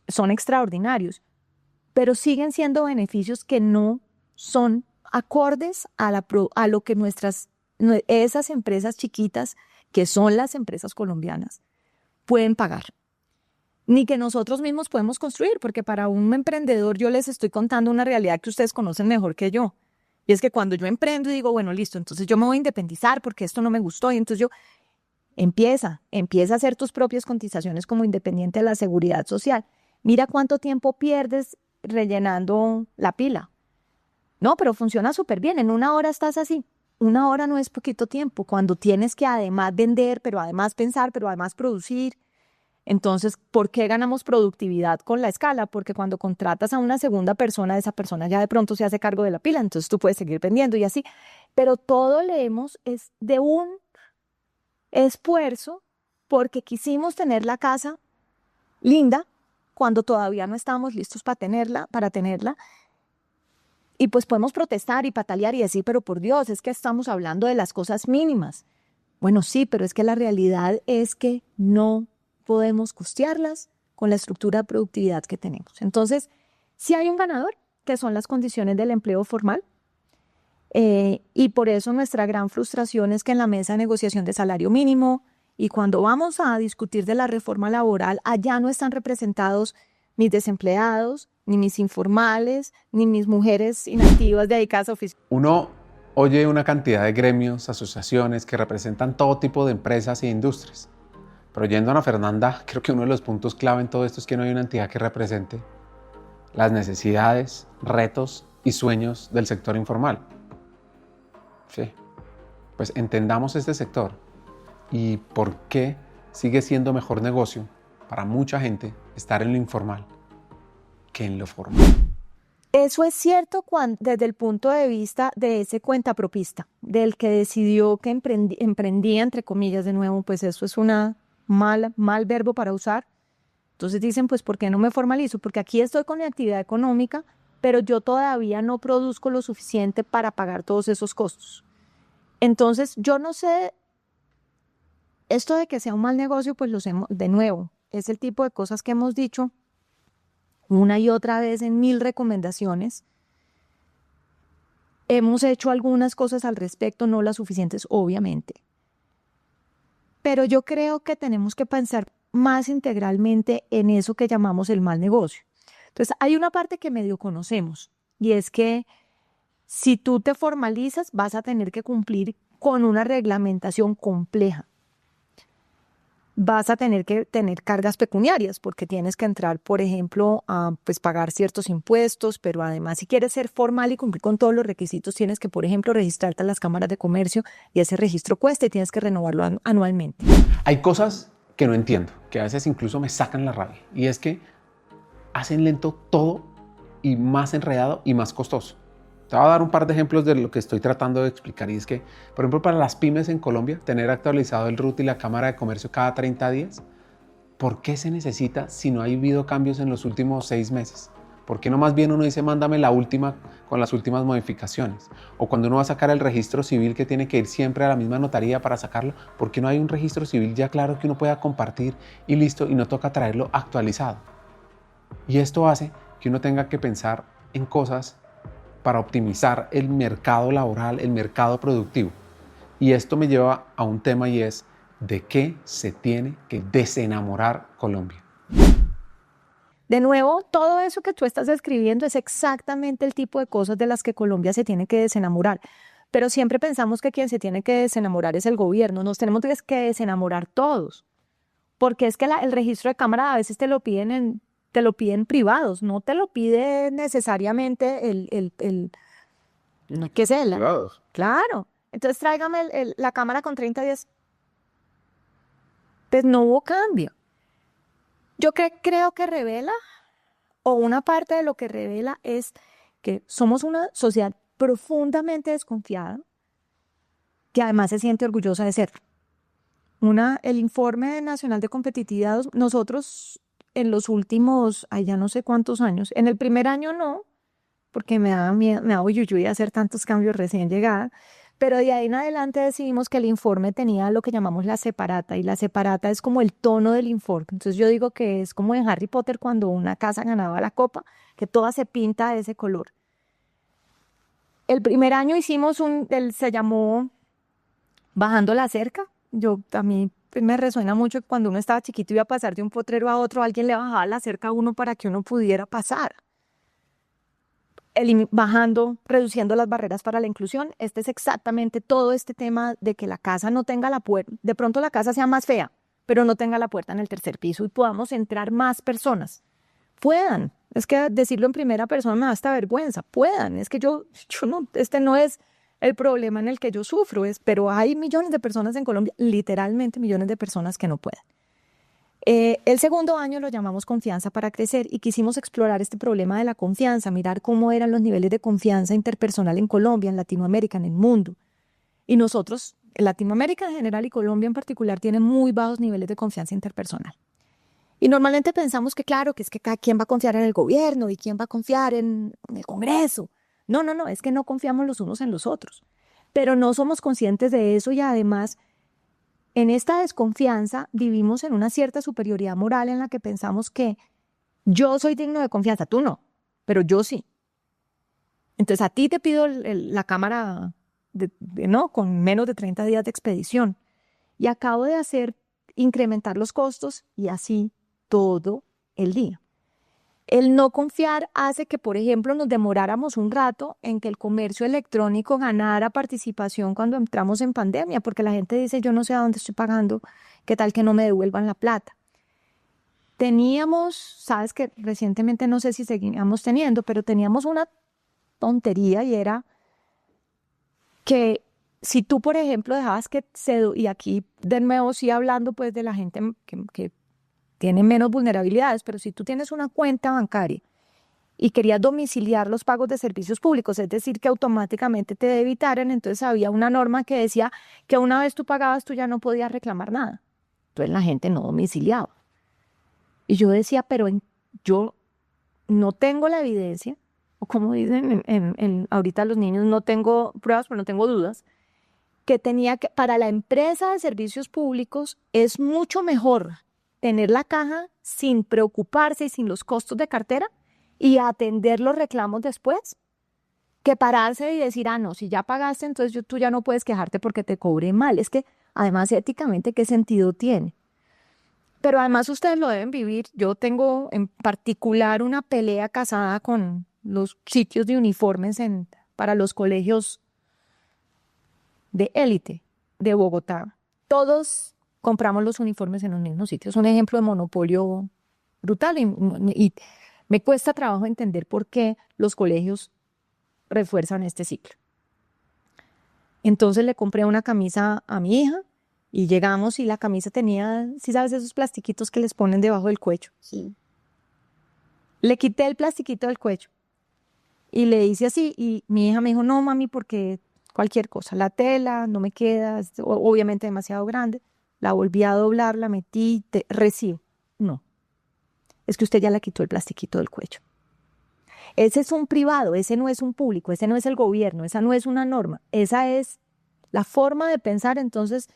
son extraordinarios, pero siguen siendo beneficios que no son acordes a lo que esas empresas chiquitas, que son las empresas colombianas, pueden pagar, ni que nosotros mismos podemos construir, porque para un emprendedor yo les estoy contando una realidad que ustedes conocen mejor que yo. Y es que cuando yo emprendo y digo, bueno, listo, entonces yo me voy a independizar porque esto no me gustó, y entonces empieza a hacer tus propias cotizaciones como independiente de la seguridad social. Mira cuánto tiempo pierdes rellenando la pila. No, pero funciona súper bien, en 1 hora estás así. 1 hora no es poquito tiempo, cuando tienes que además vender, pero además pensar, pero además producir. Entonces, ¿por qué ganamos productividad con la escala? Porque cuando contratas a una segunda persona, esa persona ya de pronto se hace cargo de la pila, entonces tú puedes seguir vendiendo y así. Pero todo leemos es de un esfuerzo porque quisimos tener la casa linda cuando todavía no estábamos listos para tenerla. Y pues podemos protestar y patalear y decir, pero por Dios, es que estamos hablando de las cosas mínimas. Bueno, sí, pero es que la realidad es que no podemos costearlas con la estructura de productividad que tenemos. Entonces, sí hay un ganador, que son las condiciones del empleo formal, y por eso nuestra gran frustración es que en la mesa de negociación de salario mínimo y cuando vamos a discutir de la reforma laboral, allá no están representados mis desempleados, ni mis informales, ni mis mujeres inactivas dedicadas a oficina. Uno oye una cantidad de gremios, asociaciones que representan todo tipo de empresas e industrias. Pero yendo a Ana Fernanda, creo que uno de los puntos clave en todo esto es que no hay una entidad que represente las necesidades, retos y sueños del sector informal. Sí, pues entendamos este sector y por qué sigue siendo mejor negocio para mucha gente estar en lo informal que en lo formal. Eso es cierto desde el punto de vista de ese cuentapropista, del que decidió que emprendía, entre comillas, de nuevo, pues eso es una mal verbo para usar. Entonces dicen, pues, ¿por qué no me formalizo? Porque aquí estoy con mi actividad económica, pero yo todavía no produzco lo suficiente para pagar todos esos costos. Entonces, yo no sé, esto de que sea un mal negocio, pues de nuevo, es el tipo de cosas que hemos dicho una y otra vez en 1000 recomendaciones. Hemos hecho algunas cosas al respecto, no las suficientes, obviamente. Pero yo creo que tenemos que pensar más integralmente en eso que llamamos el mal negocio. Entonces, hay una parte que medio conocemos, y es que si tú te formalizas, vas a tener que cumplir con una reglamentación compleja. Vas a tener que tener cargas pecuniarias, porque tienes que entrar, por ejemplo, a pagar ciertos impuestos, pero además, si quieres ser formal y cumplir con todos los requisitos, tienes que, por ejemplo, registrarte en las cámaras de comercio, y ese registro cuesta y tienes que renovarlo anualmente. Hay cosas que no entiendo, que a veces incluso me sacan la rabia, y es que hacen lento todo y más enredado y más costoso. Te voy a dar un par de ejemplos de lo que estoy tratando de explicar, y es que, por ejemplo, para las pymes en Colombia, tener actualizado el RUT y la Cámara de Comercio cada 30 días, ¿por qué se necesita si no ha habido cambios en los últimos 6 meses? ¿Por qué no más bien uno dice, mándame la última con las últimas modificaciones? O cuando uno va a sacar el registro civil, que tiene que ir siempre a la misma notaría para sacarlo, ¿por qué no hay un registro civil ya claro que uno pueda compartir y listo, y no toca traerlo actualizado? Y esto hace que uno tenga que pensar en cosas para optimizar el mercado laboral, el mercado productivo. Y esto me lleva a un tema y es de qué se tiene que desenamorar Colombia. De nuevo, todo eso que tú estás describiendo es exactamente el tipo de cosas de las que Colombia se tiene que desenamorar. Pero siempre pensamos que quien se tiene que desenamorar es el gobierno. Nos tenemos que desenamorar todos. Porque es que el registro de cámara a veces te lo piden privados, no te lo pide necesariamente ¿qué es él? Privados. Claro. Entonces tráigame la cámara con 30 días. Pues no hubo cambio. Yo creo que revela, o una parte de lo que revela es que somos una sociedad profundamente desconfiada, que además se siente orgullosa de serlo. El informe nacional de competitividad, nosotros en los últimos, ya no sé cuántos años, en el primer año no, porque me daba miedo, me daba uyuyuy hacer tantos cambios recién llegada, pero de ahí en adelante decidimos que el informe tenía lo que llamamos la separata, y la separata es como el tono del informe. Entonces yo digo que es como en Harry Potter cuando una casa ganaba la copa, que toda se pinta de ese color. El primer año hicimos se llamó Bajando la Cerca. A mí me resuena mucho que cuando uno estaba chiquito iba a pasar de un potrero a otro, alguien le bajaba la cerca a uno para que uno pudiera pasar. Reduciendo las barreras para la inclusión. Este es exactamente todo este tema de que la casa no tenga la puerta, de pronto la casa sea más fea, pero no tenga la puerta en el tercer piso y podamos entrar más personas. Puedan, es que decirlo en primera persona me da hasta vergüenza, puedan, es que yo no, este no es el problema en el que yo sufro, pero hay millones de personas en Colombia, literalmente millones de personas que no pueden. El segundo año lo llamamos Confianza para Crecer y quisimos explorar este problema de la confianza, mirar cómo eran los niveles de confianza interpersonal en Colombia, en Latinoamérica, en el mundo. Y nosotros, Latinoamérica en general y Colombia en particular, tienen muy bajos niveles de confianza interpersonal. Y normalmente pensamos que claro, que es que cada quien va a confiar en el gobierno y quién va a confiar en el Congreso. No, es que no confiamos los unos en los otros. Pero no somos conscientes de eso y además en esta desconfianza vivimos en una cierta superioridad moral en la que pensamos que yo soy digno de confianza, tú no, pero yo sí. Entonces a ti te pido la cámara ¿no? Con menos de 30 días de expedición y acabo de incrementar los costos y así todo el día. El no confiar hace que, por ejemplo, nos demoráramos un rato en que el comercio electrónico ganara participación cuando entramos en pandemia, porque la gente dice, yo no sé a dónde estoy pagando, qué tal que no me devuelvan la plata. Sabes que recientemente no sé si seguíamos teniendo, pero teníamos una tontería y era que si tú, por ejemplo, dejabas y aquí de nuevo sí hablando pues de la gente que tiene menos vulnerabilidades, pero si tú tienes una cuenta bancaria y querías domiciliar los pagos de servicios públicos, es decir, que automáticamente te debitaran, entonces había una norma que decía que una vez tú pagabas, tú ya no podías reclamar nada. Entonces la gente no domiciliaba. Y yo decía, pero yo no tengo la evidencia, o como dicen ahorita los niños, no tengo pruebas, pero no tengo dudas, para la empresa de servicios públicos es mucho mejor tener la caja sin preocuparse y sin los costos de cartera y atender los reclamos después, que pararse y decir, no, si ya pagaste, entonces tú ya no puedes quejarte porque te cobré mal. Es que además éticamente, ¿qué sentido tiene? Pero además ustedes lo deben vivir. Yo tengo en particular una pelea casada con los sitios de uniformes para los colegios de élite de Bogotá. Todos compramos los uniformes en los mismos sitios. Un ejemplo de monopolio brutal y me cuesta trabajo entender por qué los colegios refuerzan este ciclo. Entonces le compré una camisa a mi hija y llegamos y la camisa tenía, ¿sí sabes esos plastiquitos que les ponen debajo del cuello? Sí. Le quité el plastiquito del cuello y le hice así y mi hija me dijo, no mami, porque cualquier cosa, la tela no me queda, es obviamente demasiado grande. La volví a doblar, la metí, recibo. No, es que usted ya le quitó el plastiquito del cuello. Ese es un privado, ese no es un público, ese no es el gobierno, esa no es una norma, esa es la forma de pensar. Entonces,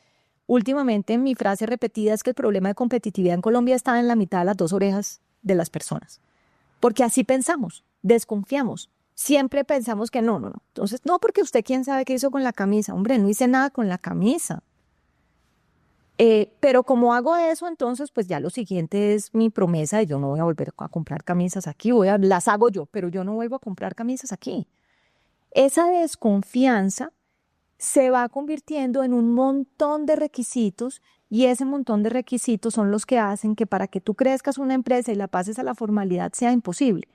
últimamente mi frase repetida es que el problema de competitividad en Colombia está en la mitad de las dos orejas de las personas. porque así pensamos, desconfiamos. Siempre pensamos que no. Entonces, no, porque usted quién sabe qué hizo con la camisa. Hombre, no hice nada con la camisa. Pero como hago eso, entonces pues ya lo siguiente es mi promesa de yo no voy a volver a comprar camisas aquí, las hago yo, pero yo no vuelvo a comprar camisas aquí. Esa desconfianza se va convirtiendo en un montón de requisitos y ese montón de requisitos son los que hacen que para que tú crezcas una empresa y la pases a la formalidad sea imposible.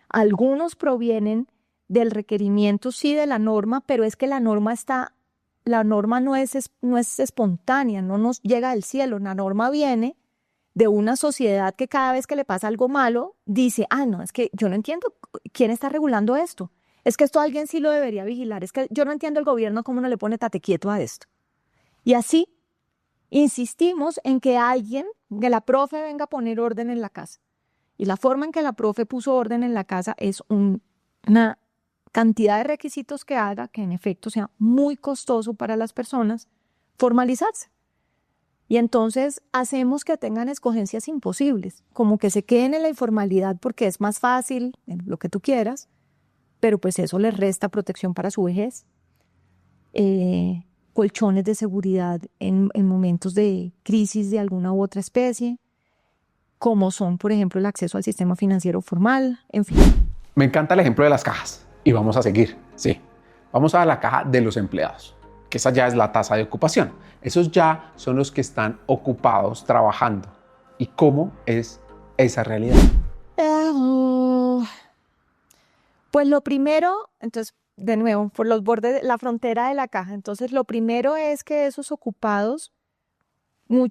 Algunos provienen del requerimiento, sí, de la norma, pero es que la norma no es espontánea, no nos llega del cielo. La norma viene de una sociedad que cada vez que le pasa algo malo, dice, no, es que yo no entiendo quién está regulando esto. Es que esto alguien sí lo debería vigilar. Es que yo no entiendo el gobierno cómo no le pone tate quieto a esto. Y así insistimos en que que la profe venga a poner orden en la casa. Y la forma en que la profe puso orden en la casa es una cantidad de requisitos que haga que en efecto sea muy costoso para las personas formalizarse. Y entonces hacemos que tengan escogencias imposibles, como que se queden en la informalidad porque es más fácil, lo que tú quieras, pero pues eso les resta protección para su vejez, colchones de seguridad en momentos de crisis de alguna u otra especie, como son, por ejemplo, el acceso al sistema financiero formal, en fin. Me encanta el ejemplo de las cajas y vamos a seguir, sí. Vamos a la caja de los empleados, que esa ya es la tasa de ocupación. Esos ya son los que están ocupados trabajando. ¿Y cómo es esa realidad? Pues lo primero, entonces, de nuevo, por los bordes, la frontera de la caja. Entonces, lo primero es que esos ocupados,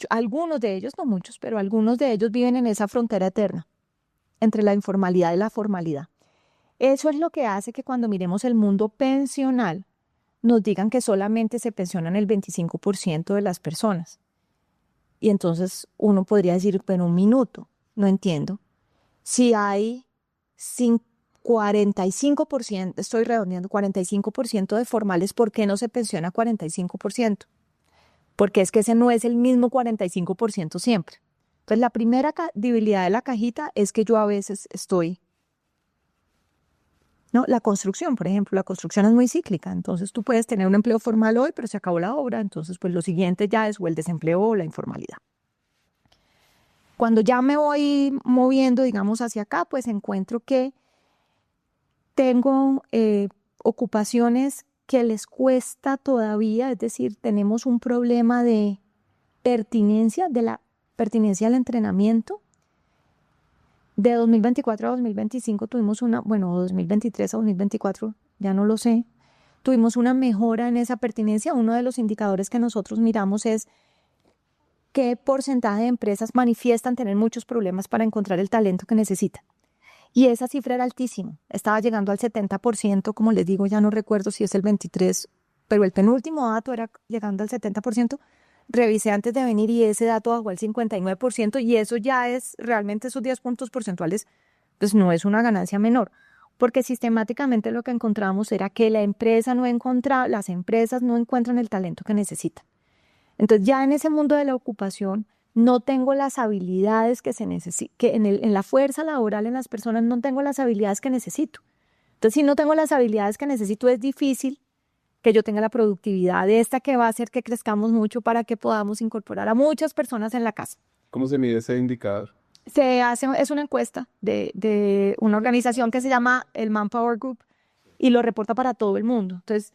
algunos de ellos, no muchos, pero algunos de ellos viven en esa frontera eterna entre la informalidad y la formalidad. Eso es lo que hace que cuando miremos el mundo pensional nos digan que solamente se pensionan el 25% de las personas. Y entonces uno podría decir, pero un minuto, no entiendo. Si hay 45%, estoy redondeando, 45% de formales, ¿por qué no se pensiona 45%? Porque es que ese no es el mismo 45% siempre. Entonces, la primera debilidad de la cajita es que yo a veces ¿no? La construcción, por ejemplo, la construcción es muy cíclica. Entonces, tú puedes tener un empleo formal hoy, pero se acabó la obra. Entonces, pues lo siguiente ya es o el desempleo o la informalidad. Cuando ya me voy moviendo, digamos, hacia acá, pues encuentro que tengo ocupaciones que les cuesta todavía, es decir, tenemos un problema de pertinencia, de la pertinencia al entrenamiento. De 2024 a 2025 tuvimos 2023 a 2024, ya no lo sé, tuvimos una mejora en esa pertinencia. Uno de los indicadores que nosotros miramos es qué porcentaje de empresas manifiestan tener muchos problemas para encontrar el talento que necesitan. Y esa cifra era altísima, estaba llegando al 70%, como les digo, ya no recuerdo si es el 23%, pero el penúltimo dato era llegando al 70%. Revisé antes de venir y ese dato bajó al 59% y eso ya es realmente esos 10 puntos porcentuales, pues no es una ganancia menor, porque sistemáticamente lo que encontramos era que las empresas no encuentran el talento que necesitan. Entonces ya en ese mundo de la ocupación no tengo las habilidades que se necesitan, que en la fuerza laboral en las personas no tengo las habilidades que necesito. Entonces si no tengo las habilidades que necesito es difícil que yo tenga la productividad de esta que va a hacer que crezcamos mucho para que podamos incorporar a muchas personas en la casa. ¿Cómo se mide ese indicador? Es una encuesta de una organización que se llama el Manpower Group y lo reporta para todo el mundo. Entonces,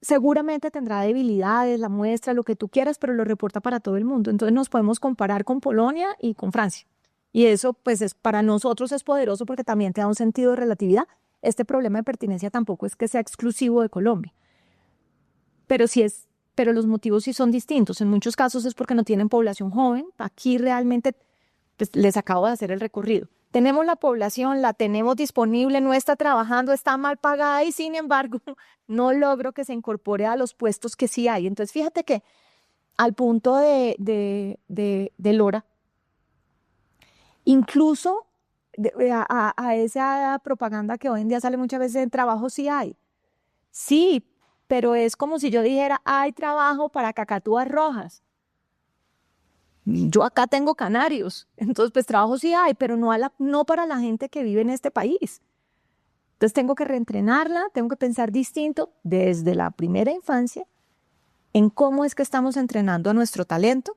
seguramente tendrá debilidades, la muestra, lo que tú quieras, pero lo reporta para todo el mundo. Entonces, nos podemos comparar con Polonia y con Francia. Y eso, pues, para nosotros es poderoso porque también te da un sentido de relatividad. Este problema de pertinencia tampoco es que sea exclusivo de Colombia. Pero los motivos sí son distintos. En muchos casos es porque no tienen población joven. Aquí realmente, pues, les acabo de hacer el recorrido. Tenemos la población, la tenemos disponible, no está trabajando, está mal pagada y sin embargo no logro que se incorpore a los puestos que sí hay. Entonces fíjate que al punto de Lora, incluso a esa propaganda que hoy en día sale muchas veces en trabajo sí hay. Sí, pero es como si yo dijera, hay trabajo para cacatúas rojas. yo acá tengo canarios, entonces pues trabajo sí hay, pero no para la gente que vive en este país. Entonces tengo que reentrenarla, tengo que pensar distinto desde la primera infancia en cómo es que estamos entrenando a nuestro talento.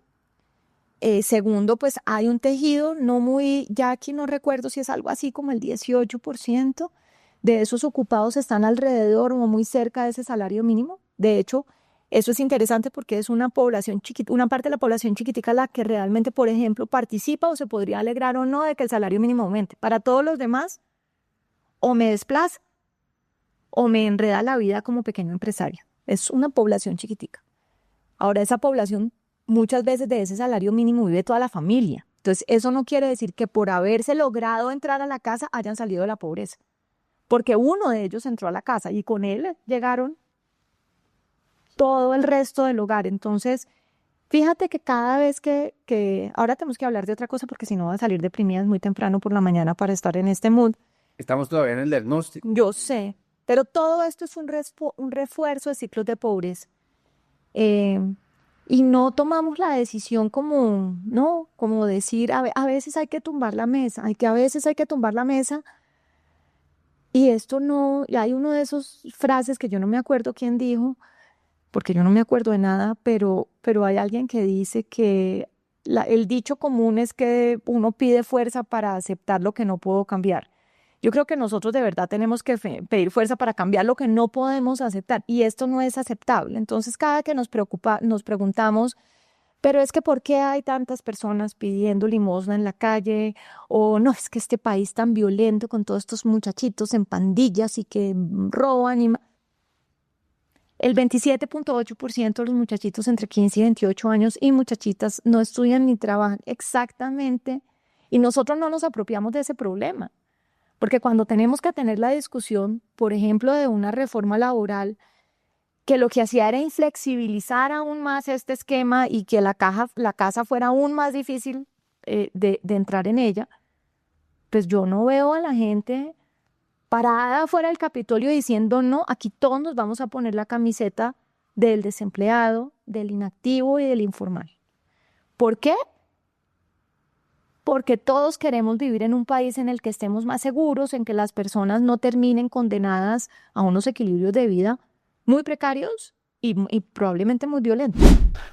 Segundo, pues hay un tejido no muy, ya aquí no recuerdo si es algo así como el 18% de esos ocupados están alrededor o muy cerca de ese salario mínimo. De hecho, eso es interesante porque es una población chiquita, una parte de la población chiquitica la que realmente, por ejemplo, participa o se podría alegrar o no de que el salario mínimo aumente. Para todos los demás, o me desplaza o me enreda la vida como pequeño empresario. Es una población chiquitica. Ahora, esa población, muchas veces de ese salario mínimo vive toda la familia. Entonces, eso no quiere decir que por haberse logrado entrar a la casa hayan salido de la pobreza. Porque uno de ellos entró a la casa y con él llegaron todo el resto del hogar. Entonces, fíjate que cada vez ahora tenemos que hablar de otra cosa porque si no va a salir deprimidas muy temprano por la mañana para estar en este mood. Estamos todavía en el diagnóstico. Yo sé, pero todo esto es un refuerzo de ciclos de pobreza. Y no tomamos la decisión como, no, como decir, a veces hay que tumbar la mesa, a veces hay que tumbar la mesa. Y esto no, y hay uno de esos frases que yo no me acuerdo quién dijo, porque yo no me acuerdo de nada, pero hay alguien que dice que el dicho común es que uno pide fuerza para aceptar lo que no puedo cambiar. Yo creo que nosotros de verdad tenemos que pedir fuerza para cambiar lo que no podemos aceptar y esto no es aceptable. Entonces cada que nos preguntamos, pero es que ¿por qué hay tantas personas pidiendo limosna en la calle? O no, es que este país tan violento con todos estos muchachitos en pandillas y que roban y... El 27.8% de los muchachitos entre 15 y 28 años y muchachitas no estudian ni trabajan exactamente y nosotros no nos apropiamos de ese problema. Porque cuando tenemos que tener la discusión, por ejemplo, de una reforma laboral, que lo que hacía era inflexibilizar aún más este esquema y que la casa fuera aún más difícil de entrar en ella, pues yo no veo a la gente parada fuera del Capitolio diciendo, no, aquí todos nos vamos a poner la camiseta del desempleado, del inactivo y del informal. ¿Por qué? Porque todos queremos vivir en un país en el que estemos más seguros, en que las personas no terminen condenadas a unos equilibrios de vida muy precarios y probablemente muy violentos.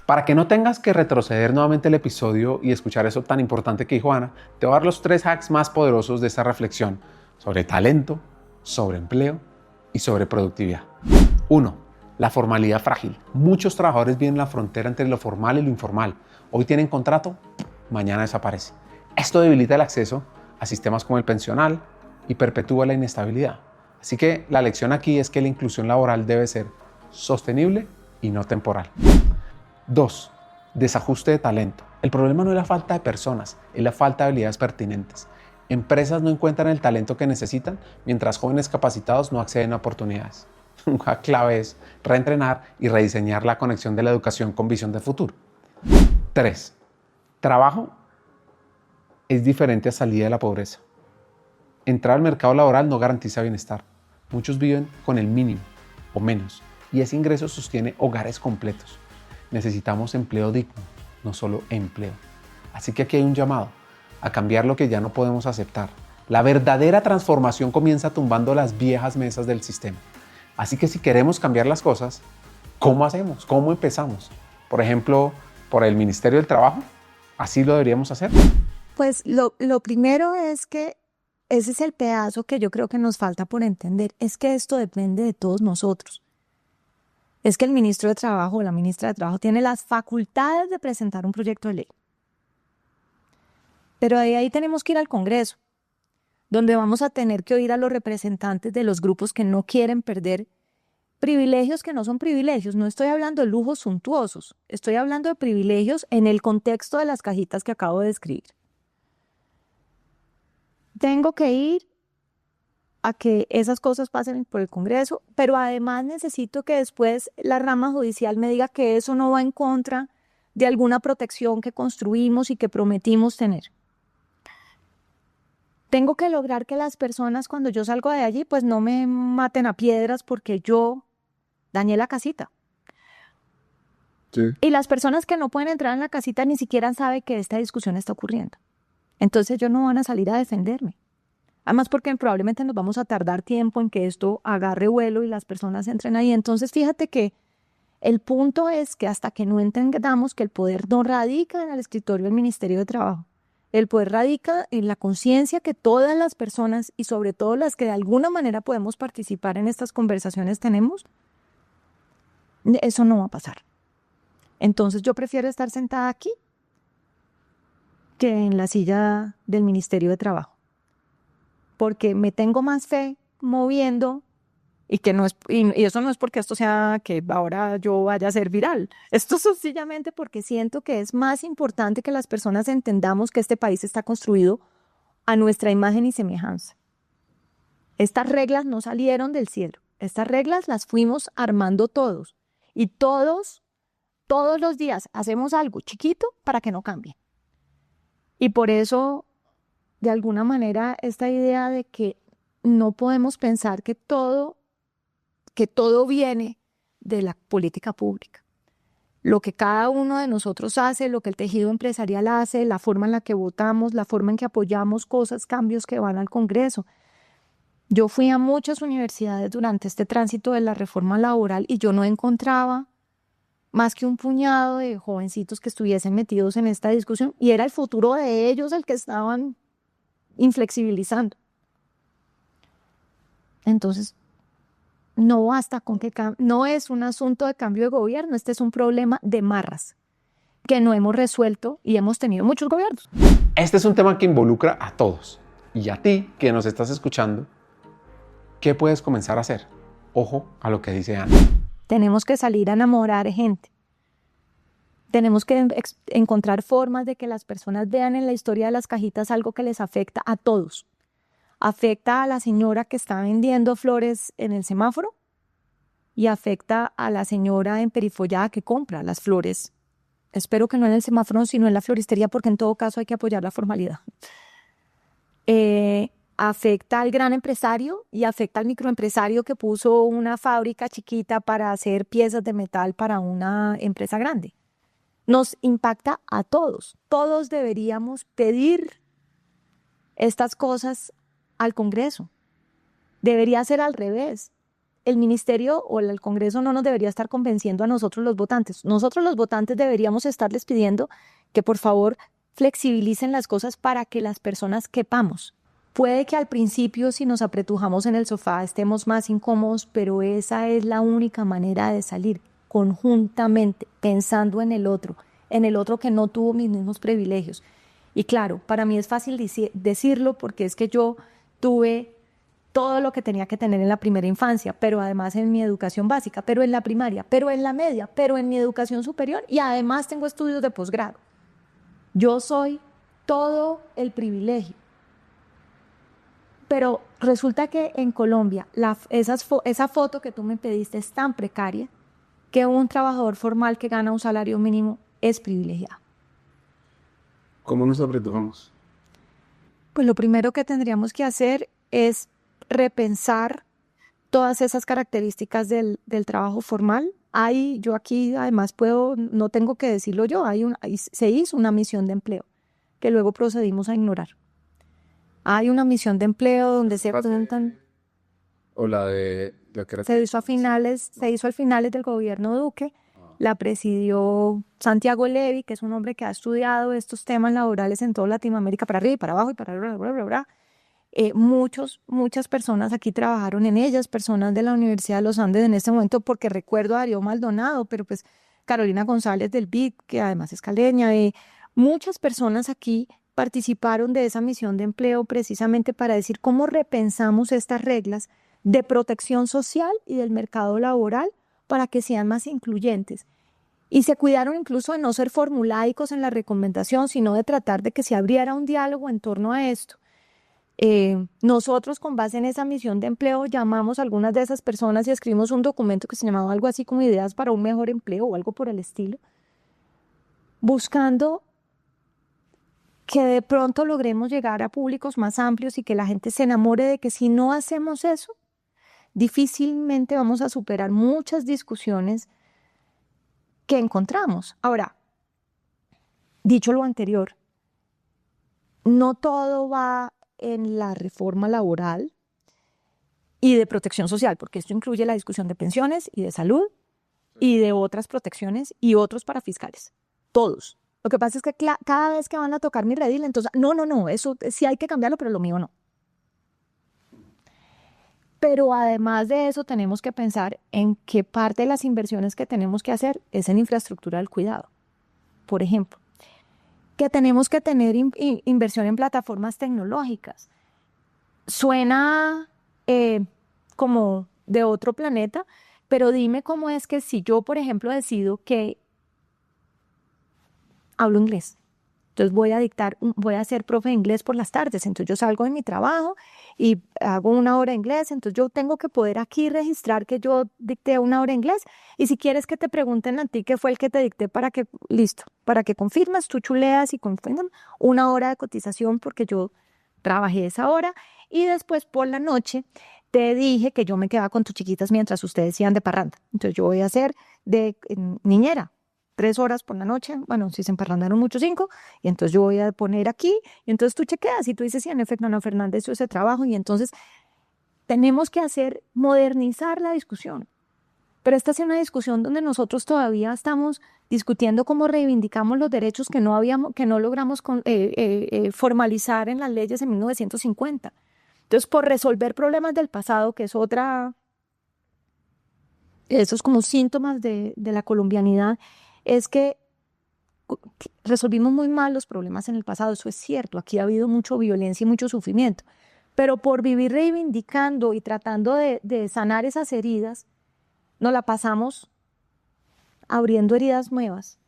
Para que no tengas que retroceder nuevamente el episodio y escuchar eso tan importante que dijo Ana, te voy a dar los 3 hacks más poderosos de esta reflexión sobre talento, sobre empleo y sobre productividad. 1. La formalidad frágil. Muchos trabajadores viven en la frontera entre lo formal y lo informal. Hoy tienen contrato, mañana desaparece. Esto debilita el acceso a sistemas como el pensional y perpetúa la inestabilidad. Así que la lección aquí es que la inclusión laboral debe ser sostenible y no temporal. 2. Desajuste de talento. El problema no es la falta de personas, es la falta de habilidades pertinentes. Empresas no encuentran el talento que necesitan, mientras jóvenes capacitados no acceden a oportunidades. Una clave es reentrenar y rediseñar la conexión de la educación con visión de futuro. 3. Trabajo es diferente a salida de la pobreza. Entrar al mercado laboral no garantiza bienestar. Muchos viven con el mínimo o menos y ese ingreso sostiene hogares completos. Necesitamos empleo digno, no solo empleo. Así que aquí hay un llamado a cambiar lo que ya no podemos aceptar. La verdadera transformación comienza tumbando las viejas mesas del sistema. Así que si queremos cambiar las cosas, ¿cómo hacemos? ¿Cómo empezamos? Por ejemplo, por el Ministerio del Trabajo. ¿Así lo deberíamos hacer? Pues lo primero es que ese es el pedazo que yo creo que nos falta por entender, es que esto depende de todos nosotros. Es que el ministro de Trabajo o la ministra de Trabajo tiene las facultades de presentar un proyecto de ley. Pero de ahí tenemos que ir al Congreso, donde vamos a tener que oír a los representantes de los grupos que no quieren perder privilegios que no son privilegios. No estoy hablando de lujos suntuosos, estoy hablando de privilegios en el contexto de las cajitas que acabo de describir. Tengo que ir a que esas cosas pasen por el Congreso, pero además necesito que después la rama judicial me diga que eso no va en contra de alguna protección que construimos y que prometimos tener. Tengo que lograr que las personas cuando yo salgo de allí pues no me maten a piedras porque yo dañé la casita. Sí. Y las personas que no pueden entrar en la casita ni siquiera saben que esta discusión está ocurriendo. Entonces ellos no van a salir a defenderme. Además porque probablemente nos vamos a tardar tiempo en que esto agarre vuelo y las personas entren ahí. Entonces fíjate que el punto es que hasta que no entendamos que el poder no radica en el escritorio del Ministerio de Trabajo, el poder radica en la conciencia que todas las personas y sobre todo las que de alguna manera podemos participar en estas conversaciones tenemos, eso no va a pasar. Entonces yo prefiero estar sentada aquí que en la silla del Ministerio de Trabajo, porque me tengo más fe moviendo y que no es, y eso no es porque esto sea que ahora yo vaya a ser viral. Esto es sencillamente porque siento que es más importante que las personas entendamos que este país está construido a nuestra imagen y semejanza. Estas reglas no salieron del cielo. Estas reglas las fuimos armando todos. Y todos los días hacemos algo chiquito para que no cambie. Y por eso, de alguna manera, esta idea de que no podemos pensar que todo viene de la política pública. Lo que cada uno de nosotros hace, lo que el tejido empresarial hace, la forma en la que votamos, la forma en que apoyamos cosas, cambios que van al Congreso. Yo fui a muchas universidades durante este tránsito de la reforma laboral y yo no encontraba más que un puñado de jovencitos que estuviesen metidos en esta discusión y era el futuro de ellos el que estaban inflexibilizando. Entonces, no basta con que no es un asunto de cambio de gobierno, este es un problema de marras que no hemos resuelto y hemos tenido muchos gobiernos. Este es un tema que involucra a todos. Y a ti, que nos estás escuchando, ¿qué puedes comenzar a hacer? Ojo a lo que dice Ana. Tenemos que salir a enamorar gente. Tenemos que encontrar formas de que las personas vean en la historia de las cajitas algo que les afecta a todos. Afecta a la señora que está vendiendo flores en el semáforo y afecta a la señora en Perifollada que compra las flores. Espero que no en el semáforo, sino en la floristería, porque en todo caso hay que apoyar la formalidad. Afecta al gran empresario y afecta al microempresario que puso una fábrica chiquita para hacer piezas de metal para una empresa grande. Nos impacta a todos. Todos deberíamos pedir estas cosas al Congreso. Debería ser al revés. El ministerio o el Congreso no nos debería estar convenciendo a nosotros los votantes. Nosotros los votantes deberíamos estarles pidiendo que por favor flexibilicen las cosas para que las personas quepamos. Puede que al principio, si nos apretujamos en el sofá, estemos más incómodos, pero esa es la única manera de salir conjuntamente, pensando en el otro que no tuvo mis mismos privilegios. Y claro, para mí es fácil decirlo porque es que yo tuve todo lo que tenía que tener en la primera infancia, pero además en mi educación básica, pero en la primaria, pero en la media, pero en mi educación superior y además tengo estudios de posgrado. Yo soy todo el privilegio. Pero resulta que en Colombia esa foto que tú me pediste es tan precaria que un trabajador formal que gana un salario mínimo es privilegiado. ¿Cómo nos apretujamos? Pues lo primero que tendríamos que hacer es repensar todas esas características del trabajo formal. Yo aquí además no tengo que decirlo yo, se hizo una misión de empleo que luego procedimos a ignorar. Hay una misión de empleo donde se presentan... O la de... Se hizo al finales del gobierno Duque. La presidió Santiago Levi, que es un hombre que ha estudiado estos temas laborales en toda Latinoamérica, para arriba y para abajo y para bla, bla, bla, bla. Muchas personas aquí trabajaron en ellas, personas de la Universidad de los Andes en este momento, porque recuerdo a Darío Maldonado, pero pues Carolina González del BID, que además es caleña, muchas personas aquí participaron de esa misión de empleo precisamente para decir cómo repensamos estas reglas de protección social y del mercado laboral para que sean más incluyentes. Y se cuidaron incluso de no ser formulaicos en la recomendación, sino de tratar de que se abriera un diálogo en torno a esto. Nosotros, con base en esa misión de empleo, llamamos a algunas de esas personas y escribimos un documento que se llamaba algo así como Ideas para un mejor empleo o algo por el estilo, buscando que de pronto logremos llegar a públicos más amplios y que la gente se enamore de que si no hacemos eso, difícilmente vamos a superar muchas discusiones que encontramos. Ahora, dicho lo anterior, no todo va en la reforma laboral y de protección social, porque esto incluye la discusión de pensiones y de salud y de otras protecciones y otros parafiscales. Todos. Lo que pasa es que cada vez que van a tocar mi redil, entonces, no, eso sí hay que cambiarlo, pero lo mío no. Pero además de eso, tenemos que pensar en qué parte de las inversiones que tenemos que hacer es en infraestructura del cuidado. Por ejemplo, que tenemos que tener inversión en plataformas tecnológicas. Suena como de otro planeta, pero dime cómo es que si yo, por ejemplo, decido que hablo inglés, entonces voy a ser profe de inglés por las tardes, entonces yo salgo de mi trabajo y hago una hora de inglés, entonces yo tengo que poder aquí registrar que yo dicté una hora de inglés, y si quieres que te pregunten a ti qué fue el que te dicté para que confirmes, tú chuleas y confirmas una hora de cotización porque yo trabajé esa hora, y después por la noche te dije que yo me quedaba con tus chiquitas mientras ustedes iban de parranda, entonces yo voy a ser de niñera, 3 horas por la noche, bueno, si se emparrandaron mucho, 5, y entonces yo voy a poner aquí, y entonces tú chequeas y tú dices, sí, en efecto, Ana Fernández hizo ese trabajo, y entonces tenemos que modernizar la discusión. Pero esta es una discusión donde nosotros todavía estamos discutiendo cómo reivindicamos los derechos que no logramos formalizar en las leyes en 1950. Entonces, por resolver problemas del pasado, que es esos como síntomas de la colombianidad, es que resolvimos muy mal los problemas en el pasado, eso es cierto, aquí ha habido mucha violencia y mucho sufrimiento, pero por vivir reivindicando y tratando de sanar esas heridas, nos la pasamos abriendo heridas nuevas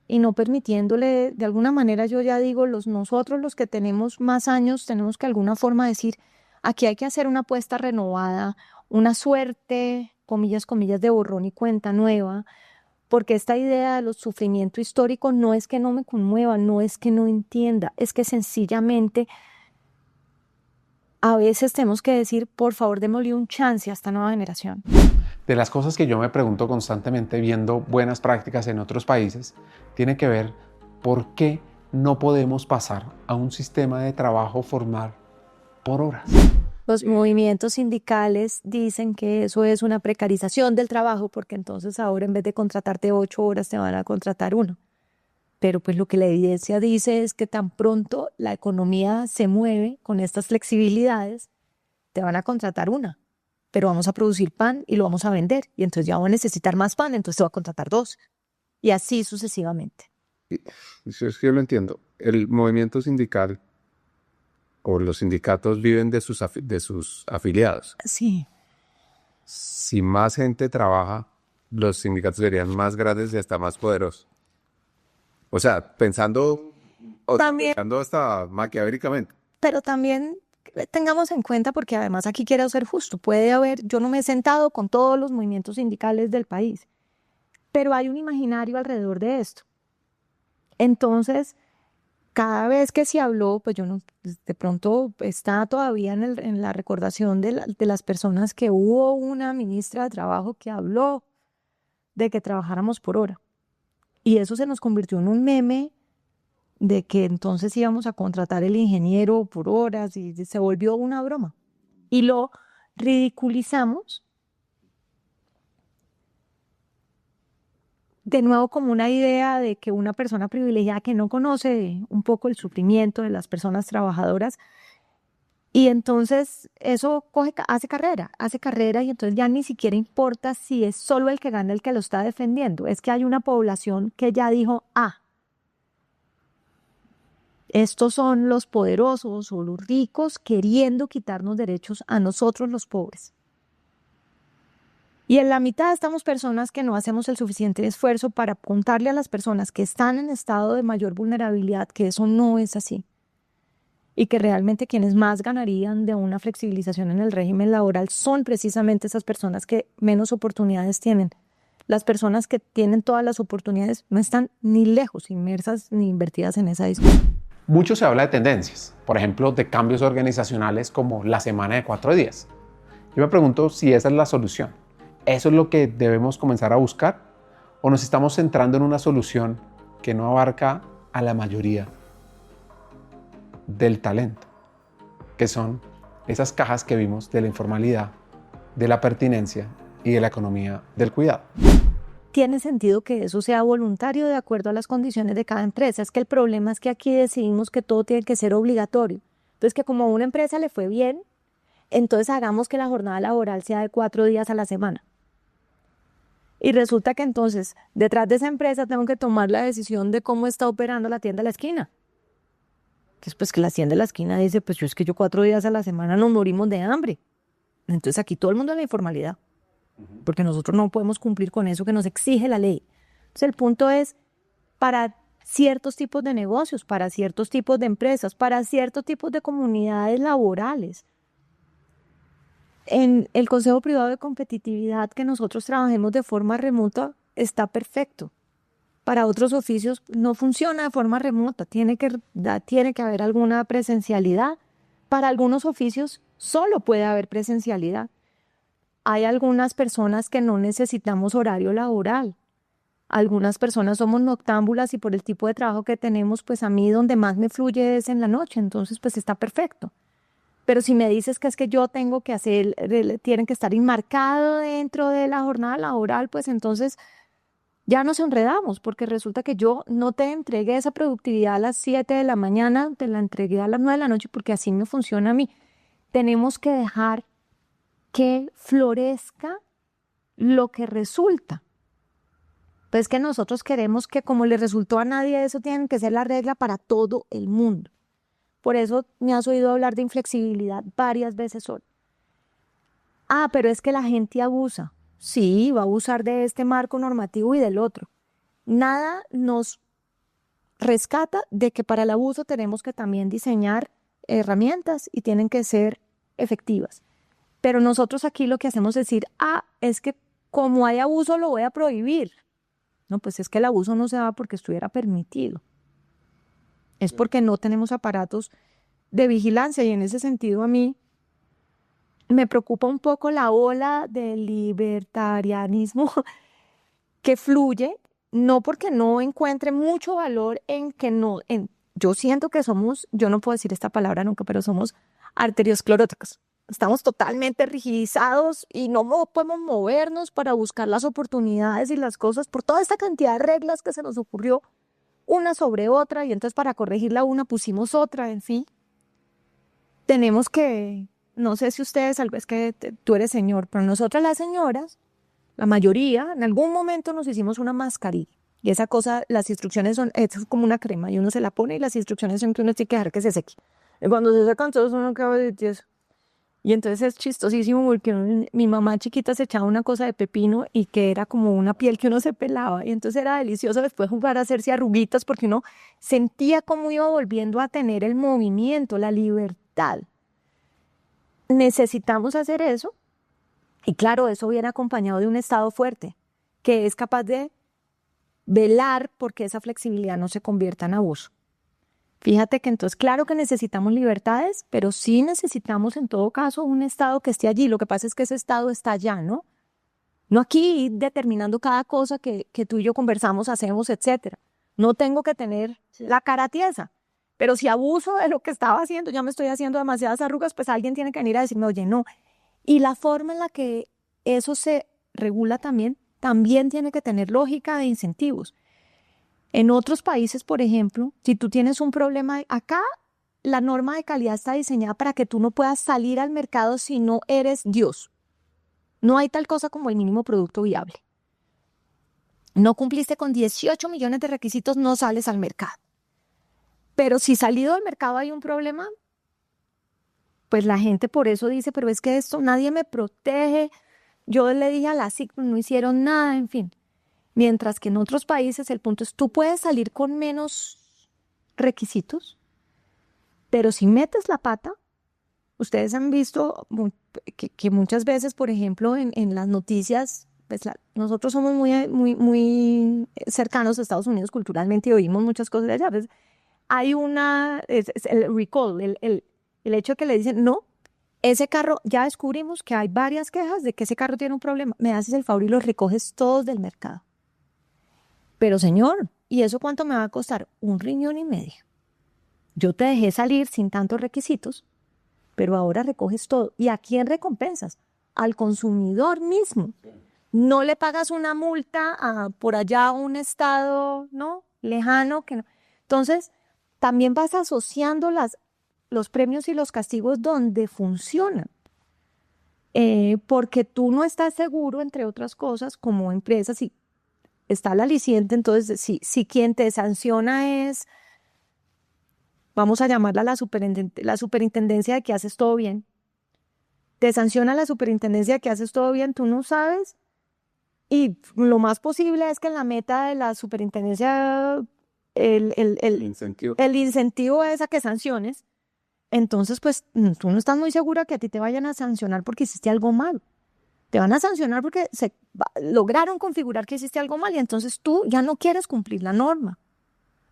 y no permitiéndole, de alguna manera yo ya digo, nosotros los que tenemos más años tenemos que de alguna forma decir, aquí hay que hacer una apuesta renovada, una suerte, comillas, de borrón y cuenta nueva, porque esta idea de los sufrimiento histórico no es que no me conmueva, no es que no entienda, es que sencillamente a veces tenemos que decir, por favor, démosle un chance a esta nueva generación. De las cosas que yo me pregunto constantemente viendo buenas prácticas en otros países, tiene que ver por qué no podemos pasar a un sistema de trabajo formal por horas. Los movimientos sindicales dicen que eso es una precarización del trabajo, porque entonces ahora en vez de contratarte 8 horas te van a contratar 1. Pero pues lo que la evidencia dice es que tan pronto la economía se mueve con estas flexibilidades, te van a contratar 1, pero vamos a producir pan y lo vamos a vender, y entonces ya vamos a necesitar más pan, entonces te va a contratar 2, y así sucesivamente. Eso es que yo lo entiendo. El movimiento sindical o los sindicatos viven de sus afiliados. Sí. Si más gente trabaja, los sindicatos serían más grandes y hasta más poderosos. O sea, pensando hasta maquiavélicamente. Pero también tengamos en cuenta, porque además aquí quiero ser justo, yo no me he sentado con todos los movimientos sindicales del país, pero hay un imaginario alrededor de esto. Entonces, cada vez que se habló, pues de pronto está todavía en la recordación de las personas que hubo una ministra de Trabajo que habló de que trabajáramos por hora. Y eso se nos convirtió en un meme de que entonces íbamos a contratar el ingeniero por horas y se volvió una broma. Y lo ridiculizamos de nuevo como una idea de que una persona privilegiada que no conoce un poco el sufrimiento de las personas trabajadoras, y entonces eso hace carrera, y entonces ya ni siquiera importa si es solo el que gana el que lo está defendiendo, es que hay una población que ya dijo, estos son los poderosos o los ricos queriendo quitarnos derechos a nosotros los pobres. Y en la mitad estamos personas que no hacemos el suficiente esfuerzo para contarle a las personas que están en estado de mayor vulnerabilidad que eso no es así. Y que realmente quienes más ganarían de una flexibilización en el régimen laboral son precisamente esas personas que menos oportunidades tienen. Las personas que tienen todas las oportunidades no están ni lejos inmersas ni invertidas en esa discusión. Mucho se habla de tendencias, por ejemplo, de cambios organizacionales como la semana de 4 días. Yo me pregunto si esa es la solución. ¿Eso es lo que debemos comenzar a buscar? ¿O nos estamos centrando en una solución que no abarca a la mayoría del talento, que son esas cajas que vimos de la informalidad, de la pertinencia y de la economía del cuidado? Tiene sentido que eso sea voluntario de acuerdo a las condiciones de cada empresa. Es que el problema es que aquí decidimos que todo tiene que ser obligatorio. Entonces, que como a una empresa le fue bien, entonces hagamos que la jornada laboral sea de 4 días a la semana. Y resulta que entonces, detrás de esa empresa tengo que tomar la decisión de cómo está operando la tienda de la esquina. Que es pues que la tienda de la esquina dice, pues yo 4 días a la semana nos morimos de hambre. Entonces aquí todo el mundo en la informalidad, porque nosotros no podemos cumplir con eso que nos exige la ley. Entonces el punto es, para ciertos tipos de negocios, para ciertos tipos de empresas, para ciertos tipos de comunidades laborales, en el Consejo Privado de Competitividad que nosotros trabajemos de forma remota está perfecto. Para otros oficios no funciona de forma remota, tiene que haber alguna presencialidad. Para algunos oficios solo puede haber presencialidad. Hay algunas personas que no necesitamos horario laboral. Algunas personas somos noctámbulas y por el tipo de trabajo que tenemos, pues a mí donde más me fluye es en la noche, entonces pues está perfecto. Pero si me dices que es que yo tengo que hacer, tienen que estar enmarcado dentro de la jornada laboral, pues entonces ya nos enredamos, porque resulta que yo no te entregué esa productividad a las 7 de la mañana, te la entregué a las 9 de la noche, porque así me funciona a mí. Tenemos que dejar que florezca lo que resulta. Pues que nosotros queremos que como le resultó a nadie, eso tiene que ser la regla para todo el mundo. Por eso me has oído hablar de inflexibilidad varias veces hoy. Ah, pero es que la gente abusa. Sí, va a abusar de este marco normativo y del otro. Nada nos rescata de que para el abuso tenemos que también diseñar herramientas y tienen que ser efectivas. Pero nosotros aquí lo que hacemos es decir, es que como hay abuso lo voy a prohibir. No, pues es que el abuso no se da porque estuviera permitido. Es porque no tenemos aparatos de vigilancia y en ese sentido a mí me preocupa un poco la ola del libertarianismo que fluye, no porque no encuentre mucho valor en que no, yo siento que somos, yo no puedo decir esta palabra nunca, pero somos arterioscleróticos. Estamos totalmente rigidizados y no podemos movernos para buscar las oportunidades y las cosas por toda esta cantidad de reglas que se nos ocurrió una sobre otra y entonces para corregirla una pusimos otra, en fin. Tenemos que, no sé si ustedes, tal vez que tú eres señor, pero nosotras las señoras, la mayoría, en algún momento nos hicimos una mascarilla. Y esa cosa, las instrucciones es como una crema y uno se la pone y las instrucciones son que uno tiene que dejar que se seque. Y cuando se secan todos uno acaba de eso. Y entonces es chistosísimo porque mi mamá chiquita se echaba una cosa de pepino y que era como una piel que uno se pelaba. Y entonces era delicioso después jugar a hacerse arruguitas porque uno sentía cómo iba volviendo a tener el movimiento, la libertad. Necesitamos hacer eso. Y claro, eso viene acompañado de un Estado fuerte que es capaz de velar porque esa flexibilidad no se convierta en abuso. Fíjate que entonces, claro que necesitamos libertades, pero sí necesitamos en todo caso un Estado que esté allí. Lo que pasa es que ese Estado está allá, ¿no? No aquí determinando cada cosa que tú y yo conversamos, hacemos, etcétera. No tengo que tener la cara tiesa, pero si abuso de lo que estaba haciendo, ya me estoy haciendo demasiadas arrugas, pues alguien tiene que venir a decirme, oye, no. Y la forma en la que eso se regula también tiene que tener lógica de incentivos. En otros países, por ejemplo, si tú tienes un problema, acá la norma de calidad está diseñada para que tú no puedas salir al mercado si no eres Dios. No hay tal cosa como el mínimo producto viable. No cumpliste con 18 millones de requisitos, no sales al mercado. Pero si salido del mercado hay un problema, pues la gente por eso dice, pero es que esto nadie me protege. Yo le dije a la SIC, no hicieron nada, en fin. Mientras que en otros países el punto es, tú puedes salir con menos requisitos, pero si metes la pata, ustedes han visto que muchas veces, por ejemplo, en las noticias, pues nosotros somos muy cercanos a Estados Unidos culturalmente y oímos muchas cosas de allá. Pues, hay el recall, el hecho de que le dicen, no, ese carro, ya descubrimos que hay varias quejas de que ese carro tiene un problema, me haces el favor y los recoges todos del mercado. Pero señor, ¿y eso cuánto me va a costar? 1,5 riñones. Yo te dejé salir sin tantos requisitos, pero ahora recoges todo. ¿Y a quién recompensas? Al consumidor mismo. No le pagas una multa por allá a un estado, ¿no?, lejano. Que no. Entonces, también vas asociando los premios y los castigos donde funcionan. Porque tú no estás seguro, entre otras cosas, como empresa, si está la aliciente. Entonces, si quien te sanciona es, vamos a llamarla la superintendencia de que haces todo bien, te sanciona la superintendencia de que haces todo bien, tú no sabes, y lo más posible es que en la meta de la superintendencia Incentivo. el incentivo es a que sanciones. Entonces, pues tú no estás muy segura que a ti te vayan a sancionar porque hiciste algo mal. Te van a sancionar porque lograron configurar que hiciste algo mal, y entonces tú ya no quieres cumplir la norma.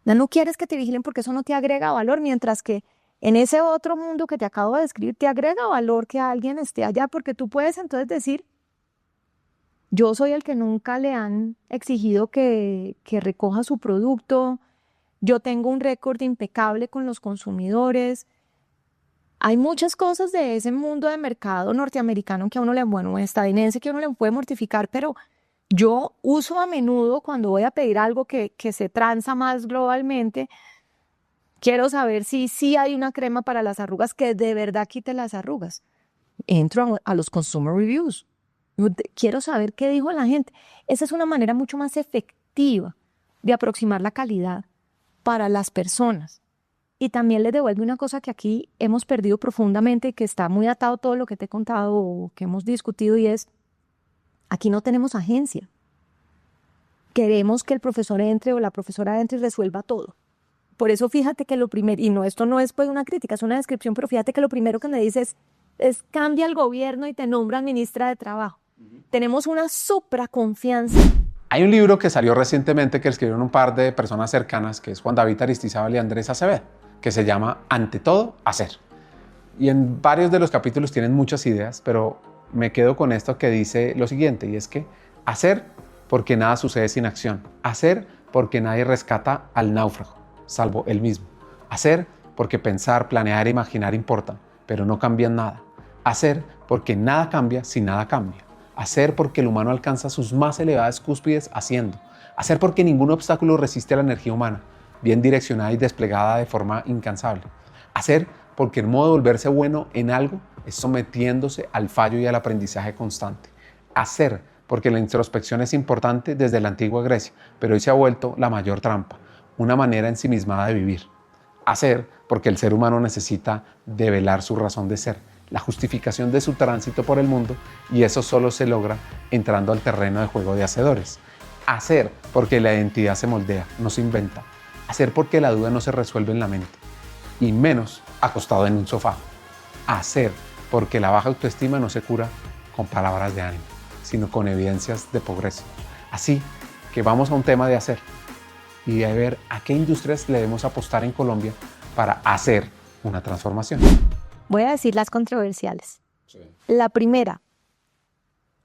Ya no quieres que te vigilen porque eso no te agrega valor, mientras que en ese otro mundo que te acabo de describir te agrega valor que alguien esté allá, porque tú puedes entonces decir: yo soy el que nunca le han exigido que recoja su producto, yo tengo un récord impecable con los consumidores. Hay muchas cosas de ese mundo de mercado norteamericano que a uno bueno, estadounidense, que a uno le puede mortificar, pero yo uso a menudo, cuando voy a pedir algo que se transa más globalmente, quiero saber si sí hay una crema para las arrugas que de verdad quite las arrugas. Entro a los consumer reviews. Quiero saber qué dijo la gente. Esa es una manera mucho más efectiva de aproximar la calidad para las personas. Y también les devuelve una cosa que aquí hemos perdido profundamente y que está muy atado a todo lo que te he contado o que hemos discutido, y es: aquí no tenemos agencia. Queremos que el profesor entre o la profesora entre y resuelva todo. Por eso fíjate que lo primero, y no, esto no es pues una crítica, es una descripción, pero fíjate que lo primero que me dices es cambia el gobierno y te nombran ministra de Trabajo. Tenemos una supraconfianza. Hay un libro que salió recientemente que escribieron un par de personas cercanas, que es Juan David Aristizábal y Andrés Acevedo, que se llama Ante todo, hacer. Y en varios de los capítulos tienen muchas ideas, pero me quedo con esto que dice lo siguiente, y es que hacer porque nada sucede sin acción. Hacer porque nadie rescata al náufrago, salvo él mismo. Hacer porque pensar, planear e imaginar importan, pero no cambian nada. Hacer porque nada cambia si nada cambia. Hacer porque el humano alcanza sus más elevadas cúspides haciendo. Hacer porque ningún obstáculo resiste a la energía humana, bien direccionada y desplegada de forma incansable. Hacer porque el modo de volverse bueno en algo es sometiéndose al fallo y al aprendizaje constante. Hacer porque la introspección es importante desde la antigua Grecia, pero hoy se ha vuelto la mayor trampa, una manera ensimismada de vivir. Hacer porque el ser humano necesita develar su razón de ser, la justificación de su tránsito por el mundo, y eso solo se logra entrando al terreno de juego de hacedores. Hacer porque la identidad se moldea, no se inventa. Hacer porque la duda no se resuelve en la mente, y menos acostado en un sofá. Hacer porque la baja autoestima no se cura con palabras de ánimo, sino con evidencias de progreso. Así que vamos a un tema de hacer y de ver a qué industrias le debemos apostar en Colombia para hacer una transformación. Voy a decir las controversiales. Sí. La primera: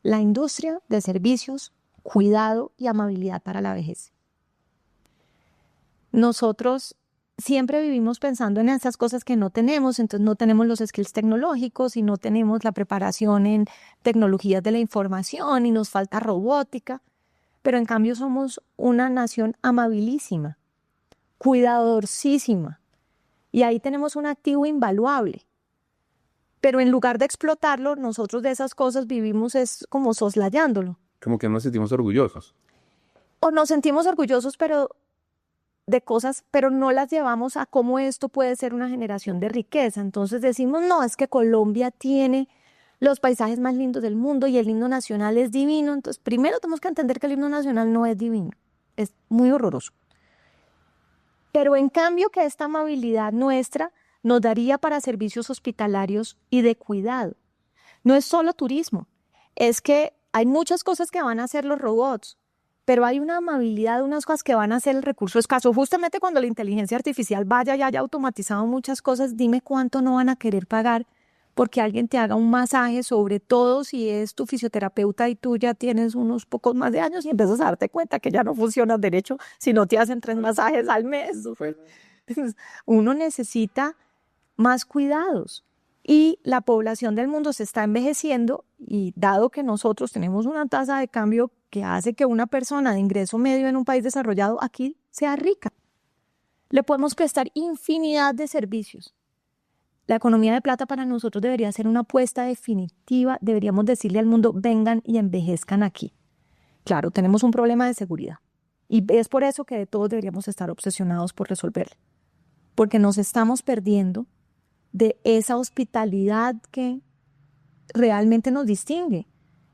la industria de servicios, cuidado y amabilidad para la vejez. Nosotros siempre vivimos pensando en esas cosas que no tenemos, entonces no tenemos los skills tecnológicos y no tenemos la preparación en tecnologías de la información y nos falta robótica, pero en cambio somos una nación amabilísima, cuidadorcísima, y ahí tenemos un activo invaluable. Pero en lugar de explotarlo, nosotros de esas cosas vivimos es como soslayándolo. Como que nos sentimos orgullosos. O nos sentimos orgullosos de cosas, pero no las llevamos a cómo esto puede ser una generación de riqueza. Entonces decimos: no, es que Colombia tiene los paisajes más lindos del mundo y el himno nacional es divino. Entonces primero tenemos que entender que el himno nacional no es divino, es muy horroroso. Pero en cambio que esta amabilidad nuestra nos daría para servicios hospitalarios y de cuidado. No es solo turismo, es que hay muchas cosas que van a hacer los robots, pero hay una amabilidad, unas cosas que van a ser el recurso escaso. Justamente cuando la inteligencia artificial vaya y haya automatizado muchas cosas, dime cuánto no van a querer pagar porque alguien te haga un masaje, sobre todo si es tu fisioterapeuta y tú ya tienes unos pocos más de años y empiezas a darte cuenta que ya no funcionas derecho si no te hacen 3 masajes al mes. Entonces, uno necesita más cuidados y la población del mundo se está envejeciendo y dado que nosotros tenemos una tasa de cambio que hace que una persona de ingreso medio en un país desarrollado aquí sea rica, le podemos prestar infinidad de servicios. La economía de plata para nosotros debería ser una apuesta definitiva. Deberíamos decirle al mundo, vengan y envejezcan aquí. Claro, tenemos un problema de seguridad y es por eso que todos deberíamos estar obsesionados por resolverlo, porque nos estamos perdiendo de esa hospitalidad que realmente nos distingue.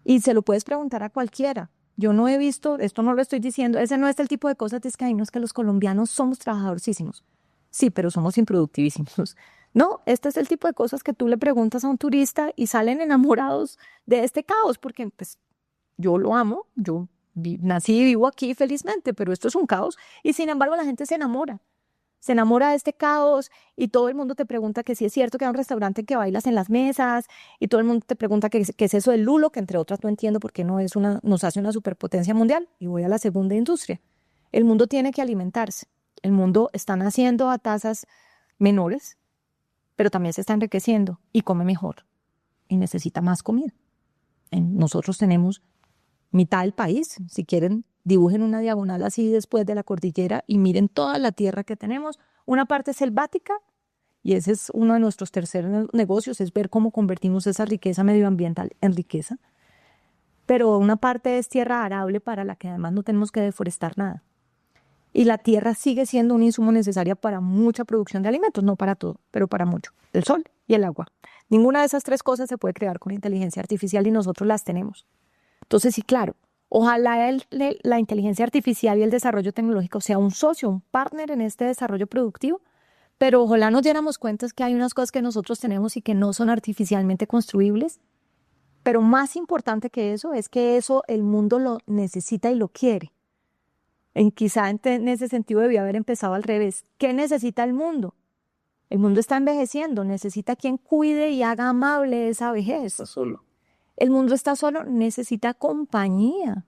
Y se lo puedes preguntar a cualquiera. Yo no he visto, esto no lo estoy diciendo, ese no es el tipo de cosas de que hay, no es que los colombianos somos trabajadorísimos. Sí, pero somos improductivísimos. No, este es el tipo de cosas que tú le preguntas a un turista y salen enamorados de este caos, porque pues yo lo amo, yo nací y vivo aquí felizmente, pero esto es un caos y sin embargo la gente se enamora. Se enamora de este caos y todo el mundo te pregunta que si es cierto que hay un restaurante que bailas en las mesas y todo el mundo te pregunta qué es eso del lulo, que entre otras no entiendo por qué nos hace una superpotencia mundial. Y voy a la segunda industria. El mundo tiene que alimentarse. El mundo está naciendo a tasas menores, pero también se está enriqueciendo y come mejor y necesita más comida. Nosotros tenemos mitad del país, si quieren dibujen una diagonal así después de la cordillera y miren toda la tierra que tenemos. Una parte selvática y ese es uno de nuestros terceros negocios, es ver cómo convertimos esa riqueza medioambiental en riqueza. Pero una parte es tierra arable para la que además no tenemos que deforestar nada. Y la tierra sigue siendo un insumo necesario para mucha producción de alimentos, no para todo, pero para mucho. El sol y el agua. Ninguna de esas 3 cosas se puede crear con inteligencia artificial y nosotros las tenemos. Entonces sí, claro, ojalá la inteligencia artificial y el desarrollo tecnológico sea un socio, un partner en este desarrollo productivo, pero ojalá nos diéramos cuenta que hay unas cosas que nosotros tenemos y que no son artificialmente construibles, pero más importante que eso es que eso el mundo lo necesita y lo quiere. Quizá en ese sentido debía haber empezado al revés. ¿Qué necesita el mundo? El mundo está envejeciendo, necesita quien cuide y haga amable esa vejez. Está solo. El mundo está solo, necesita compañía,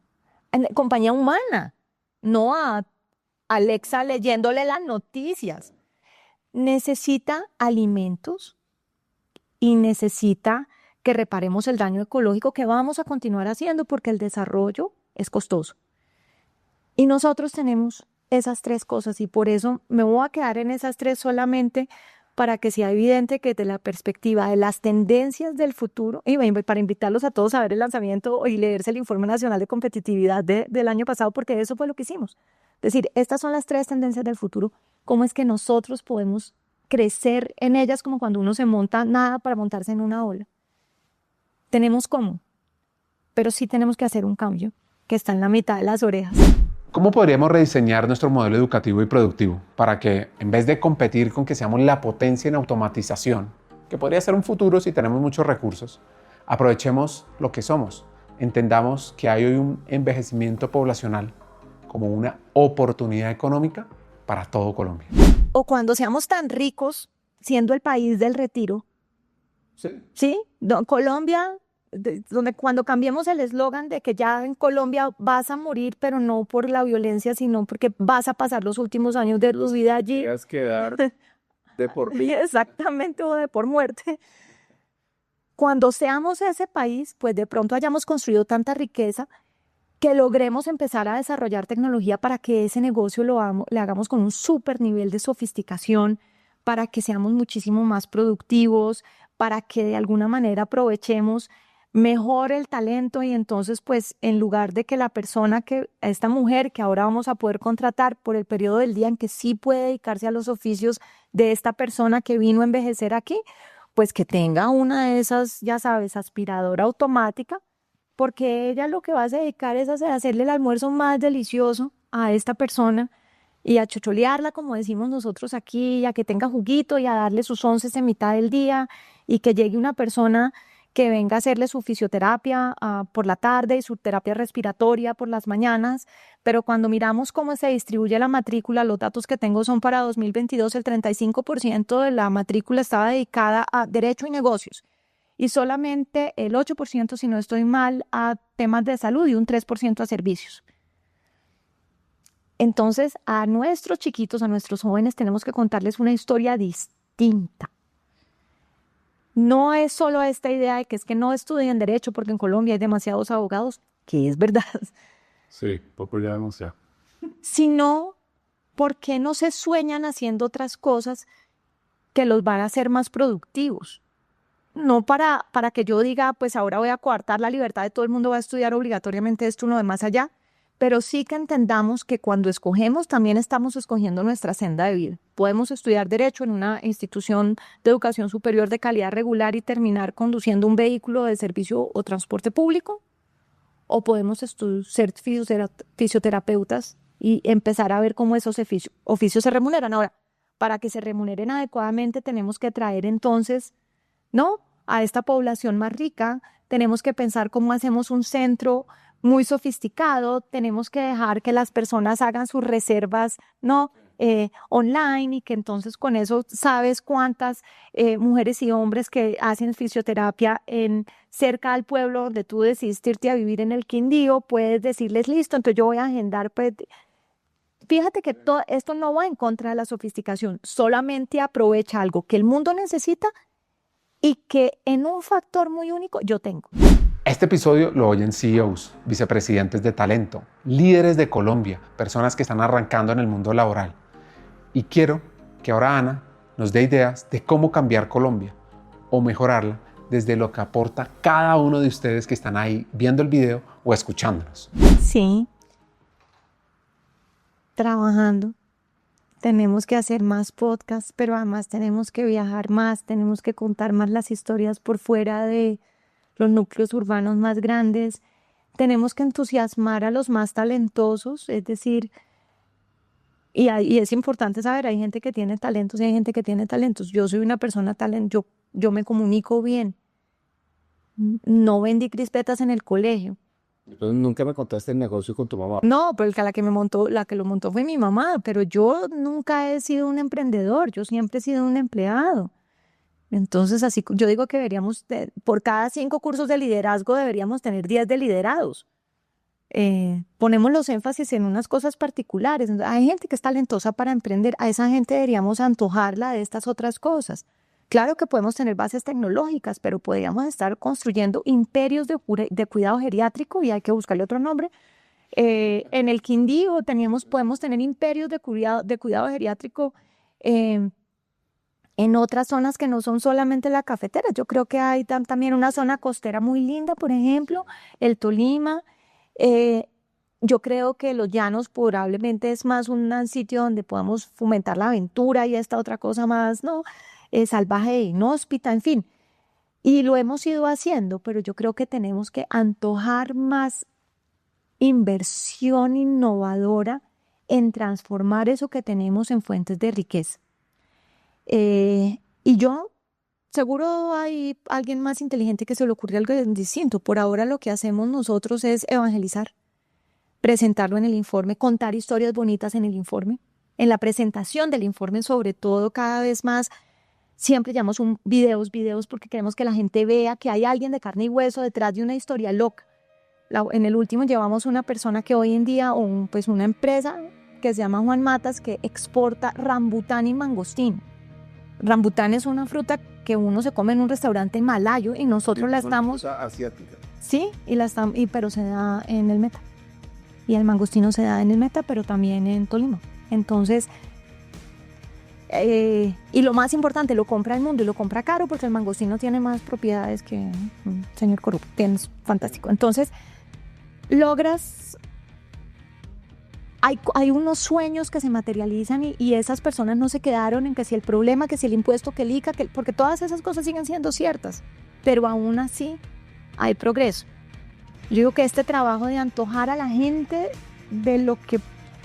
compañía humana, no a Alexa leyéndole las noticias. Necesita alimentos y necesita que reparemos el daño ecológico que vamos a continuar haciendo porque el desarrollo es costoso. Y nosotros tenemos esas 3 cosas y por eso me voy a quedar en esas 3 solamente para que sea evidente que desde la perspectiva de las tendencias del futuro, y para invitarlos a todos a ver el lanzamiento y leerse el Informe Nacional de Competitividad del año pasado, porque eso fue lo que hicimos. Es decir, estas son las 3 tendencias del futuro, cómo es que nosotros podemos crecer en ellas como cuando uno se monta nada para montarse en una ola. Tenemos cómo, pero sí tenemos que hacer un cambio que está en la mitad de las orejas. ¿Cómo podríamos rediseñar nuestro modelo educativo y productivo para que, en vez de competir con que seamos la potencia en automatización, que podría ser un futuro si tenemos muchos recursos, aprovechemos lo que somos, entendamos que hay hoy un envejecimiento poblacional como una oportunidad económica para todo Colombia? O cuando seamos tan ricos, siendo el país del retiro, ¿sí? Colombia, donde cuando cambiemos el eslogan de que ya en Colombia vas a morir, pero no por la violencia, sino porque vas a pasar los últimos años de tu vida allí. Vas a quedar de por vida. Exactamente, o de por muerte. Cuando seamos ese país, pues de pronto hayamos construido tanta riqueza que logremos empezar a desarrollar tecnología para que ese negocio le hagamos con un súper nivel de sofisticación, para que seamos muchísimo más productivos, para que de alguna manera aprovechemos mejor el talento y entonces pues en lugar de que esta mujer que ahora vamos a poder contratar por el periodo del día en que sí puede dedicarse a los oficios de esta persona que vino a envejecer aquí, pues que tenga una de esas, ya sabes, aspiradora automática, porque ella lo que va a dedicar es a hacerle el almuerzo más delicioso a esta persona y a chocholearla, como decimos nosotros aquí, y a que tenga juguito y a darle sus onces en mitad del día y que llegue una persona que venga a hacerle su fisioterapia por la tarde y su terapia respiratoria por las mañanas, pero cuando miramos cómo se distribuye la matrícula, los datos que tengo son para 2022, el 35% de la matrícula estaba dedicada a Derecho y Negocios, y solamente el 8%, si no estoy mal, a temas de salud y un 3% a servicios. Entonces, a nuestros chiquitos, a nuestros jóvenes, tenemos que contarles una historia distinta. No es solo esta idea de que es que no estudien derecho porque en Colombia hay demasiados abogados, que es verdad, Sí, poco ya demasiado. sino porque no se sueñan haciendo otras cosas que los van a hacer más productivos. No para que yo diga, pues ahora voy a coartar la libertad de todo el mundo, va a estudiar obligatoriamente esto, uno de más allá, pero sí que entendamos que cuando escogemos también estamos escogiendo nuestra senda de vida. Podemos estudiar Derecho en una institución de educación superior de calidad regular y terminar conduciendo un vehículo de servicio o transporte público, o podemos ser fisioterapeutas y empezar a ver cómo esos oficios se remuneran. Ahora, para que se remuneren adecuadamente tenemos que traer entonces, ¿no?, a esta población más rica, tenemos que pensar cómo hacemos un centro muy sofisticado, tenemos que dejar que las personas hagan sus reservas, ¿no?, online, y que entonces con eso sabes cuántas mujeres y hombres que hacen fisioterapia cerca al pueblo donde tú decidiste irte a vivir en el Quindío, puedes decirles, listo, entonces yo voy a agendar, pues. Fíjate que todo esto no va en contra de la sofisticación, solamente aprovecha algo que el mundo necesita y que en un factor muy único yo tengo. Este episodio lo oyen CEOs, vicepresidentes de talento, líderes de Colombia, personas que están arrancando en el mundo laboral. Y quiero que ahora Ana nos dé ideas de cómo cambiar Colombia o mejorarla desde lo que aporta cada uno de ustedes que están ahí viendo el video o escuchándonos. Sí, trabajando. Tenemos que hacer más podcasts, pero además tenemos que viajar más, tenemos que contar más las historias por fuera de los núcleos urbanos más grandes. Tenemos que entusiasmar a los más talentosos, es decir, y es importante saber, hay gente que tiene talentos y hay gente que tiene talentos. Yo soy una persona talentosa, yo me comunico bien. No vendí crispetas en el colegio. Entonces, nunca me contaste el negocio con tu mamá. No, pero la que lo montó fue mi mamá, pero yo nunca he sido un emprendedor, yo siempre he sido un empleado. Entonces, así yo digo que por cada 5 cursos de liderazgo deberíamos tener 10 de liderados. Ponemos los énfasis en unas cosas particulares. Hay gente que es talentosa para emprender, a esa gente deberíamos antojarla de estas otras cosas. Claro que podemos tener bases tecnológicas, pero podríamos estar construyendo imperios de cuidado geriátrico, y hay que buscarle otro nombre. En el Quindío podemos tener imperios de cuidado geriátrico en otras zonas que no son solamente la cafetera. Yo creo que hay también una zona costera muy linda, por ejemplo, el Tolima. Yo creo que los llanos probablemente es más un sitio donde podamos fomentar la aventura y esta otra cosa más, ¿no?, salvaje e inhóspita, en fin. Y lo hemos ido haciendo, pero yo creo que tenemos que antojar más inversión innovadora en transformar eso que tenemos en fuentes de riqueza. Y seguro hay alguien más inteligente que se le ocurre algo distinto. Por ahora lo que hacemos nosotros es evangelizar, presentarlo en el informe, contar historias bonitas en el informe, en la presentación del informe, sobre todo cada vez más. Siempre llamamos videos porque queremos que la gente vea que hay alguien de carne y hueso detrás de una historia loca. En el último llevamos una persona que hoy en día, pues una empresa que se llama Juan Matas, que exporta rambután y mangostín. Rambután es una fruta que uno se come en un restaurante malayo y nosotros la estamos... Una cosa asiática. Sí, pero se da en el Meta. Y el mangostino se da en el Meta, pero también en Tolima. Entonces... y lo más importante, lo compra el mundo y lo compra caro porque el mangostino tiene más propiedades que un señor corrupto. Es fantástico. Entonces, hay unos sueños que se materializan y esas personas no se quedaron en que si el problema, que si el impuesto, que el ICA, porque todas esas cosas siguen siendo ciertas, pero aún así hay progreso. Yo digo que este trabajo de antojar a la gente de lo que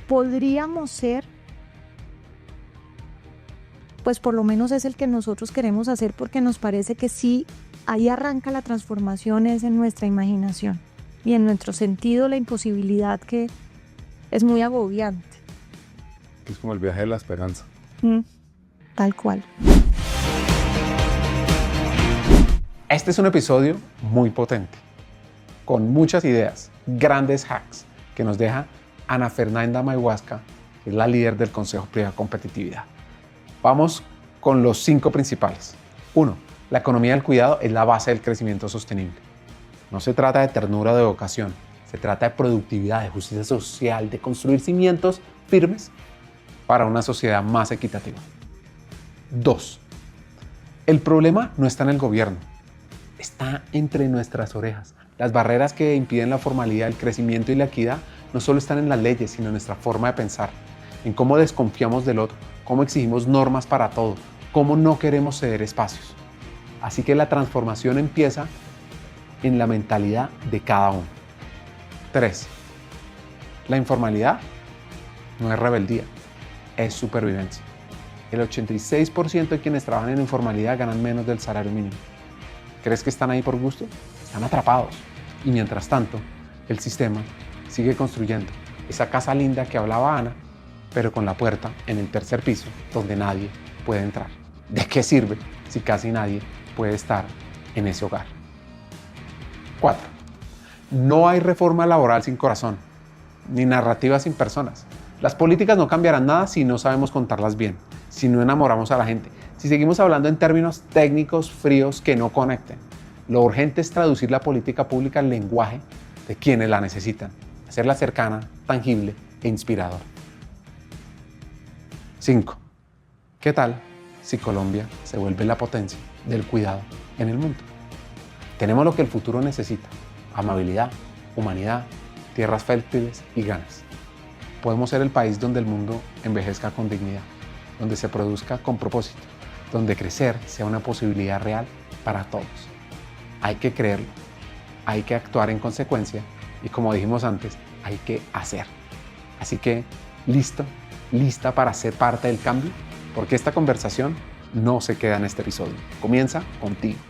podríamos ser, pues por lo menos es el que nosotros queremos hacer, porque nos parece que sí, ahí arranca la transformación, es en nuestra imaginación y en nuestro sentido, la imposibilidad que es muy agobiante. Es como el viaje de la esperanza. Tal cual. Este es un episodio muy potente, con muchas ideas, grandes hacks que nos deja Ana Fernanda Mayhuasca, que es la líder del Consejo Privado de Competitividad. Vamos con los 5 principales. 1. La economía del cuidado es la base del crecimiento sostenible. No se trata de ternura o de vocación, se trata de productividad, de justicia social, de construir cimientos firmes para una sociedad más equitativa. 2. El problema no está en el gobierno, está entre nuestras orejas. Las barreras que impiden la formalidad, el crecimiento y la equidad no solo están en las leyes, sino en nuestra forma de pensar, en cómo desconfiamos del otro, cómo exigimos normas para todo, cómo no queremos ceder espacios. Así que la transformación empieza en la mentalidad de cada uno. 3. La informalidad no es rebeldía, es supervivencia. El 86% de quienes trabajan en informalidad ganan menos del salario mínimo. ¿Crees que están ahí por gusto? Están atrapados. Y mientras tanto, el sistema sigue construyendo esa casa linda que hablaba Ana, pero con la puerta en el 3er piso donde nadie puede entrar. ¿De qué sirve si casi nadie puede estar en ese hogar? 4. No hay reforma laboral sin corazón, ni narrativa sin personas. Las políticas no cambiarán nada si no sabemos contarlas bien, si no enamoramos a la gente, si seguimos hablando en términos técnicos fríos que no conecten. Lo urgente es traducir la política pública al lenguaje de quienes la necesitan, hacerla cercana, tangible e inspiradora. 5. ¿Qué tal si Colombia se vuelve la potencia del cuidado en el mundo? Tenemos lo que el futuro necesita: amabilidad, humanidad, tierras fértiles y ganas. Podemos ser el país donde el mundo envejezca con dignidad, donde se produzca con propósito, donde crecer sea una posibilidad real para todos. Hay que creerlo, hay que actuar en consecuencia y, como dijimos antes, hay que hacer. Así que, ¿listo? ¿Lista para ser parte del cambio? Porque esta conversación no se queda en este episodio, comienza contigo.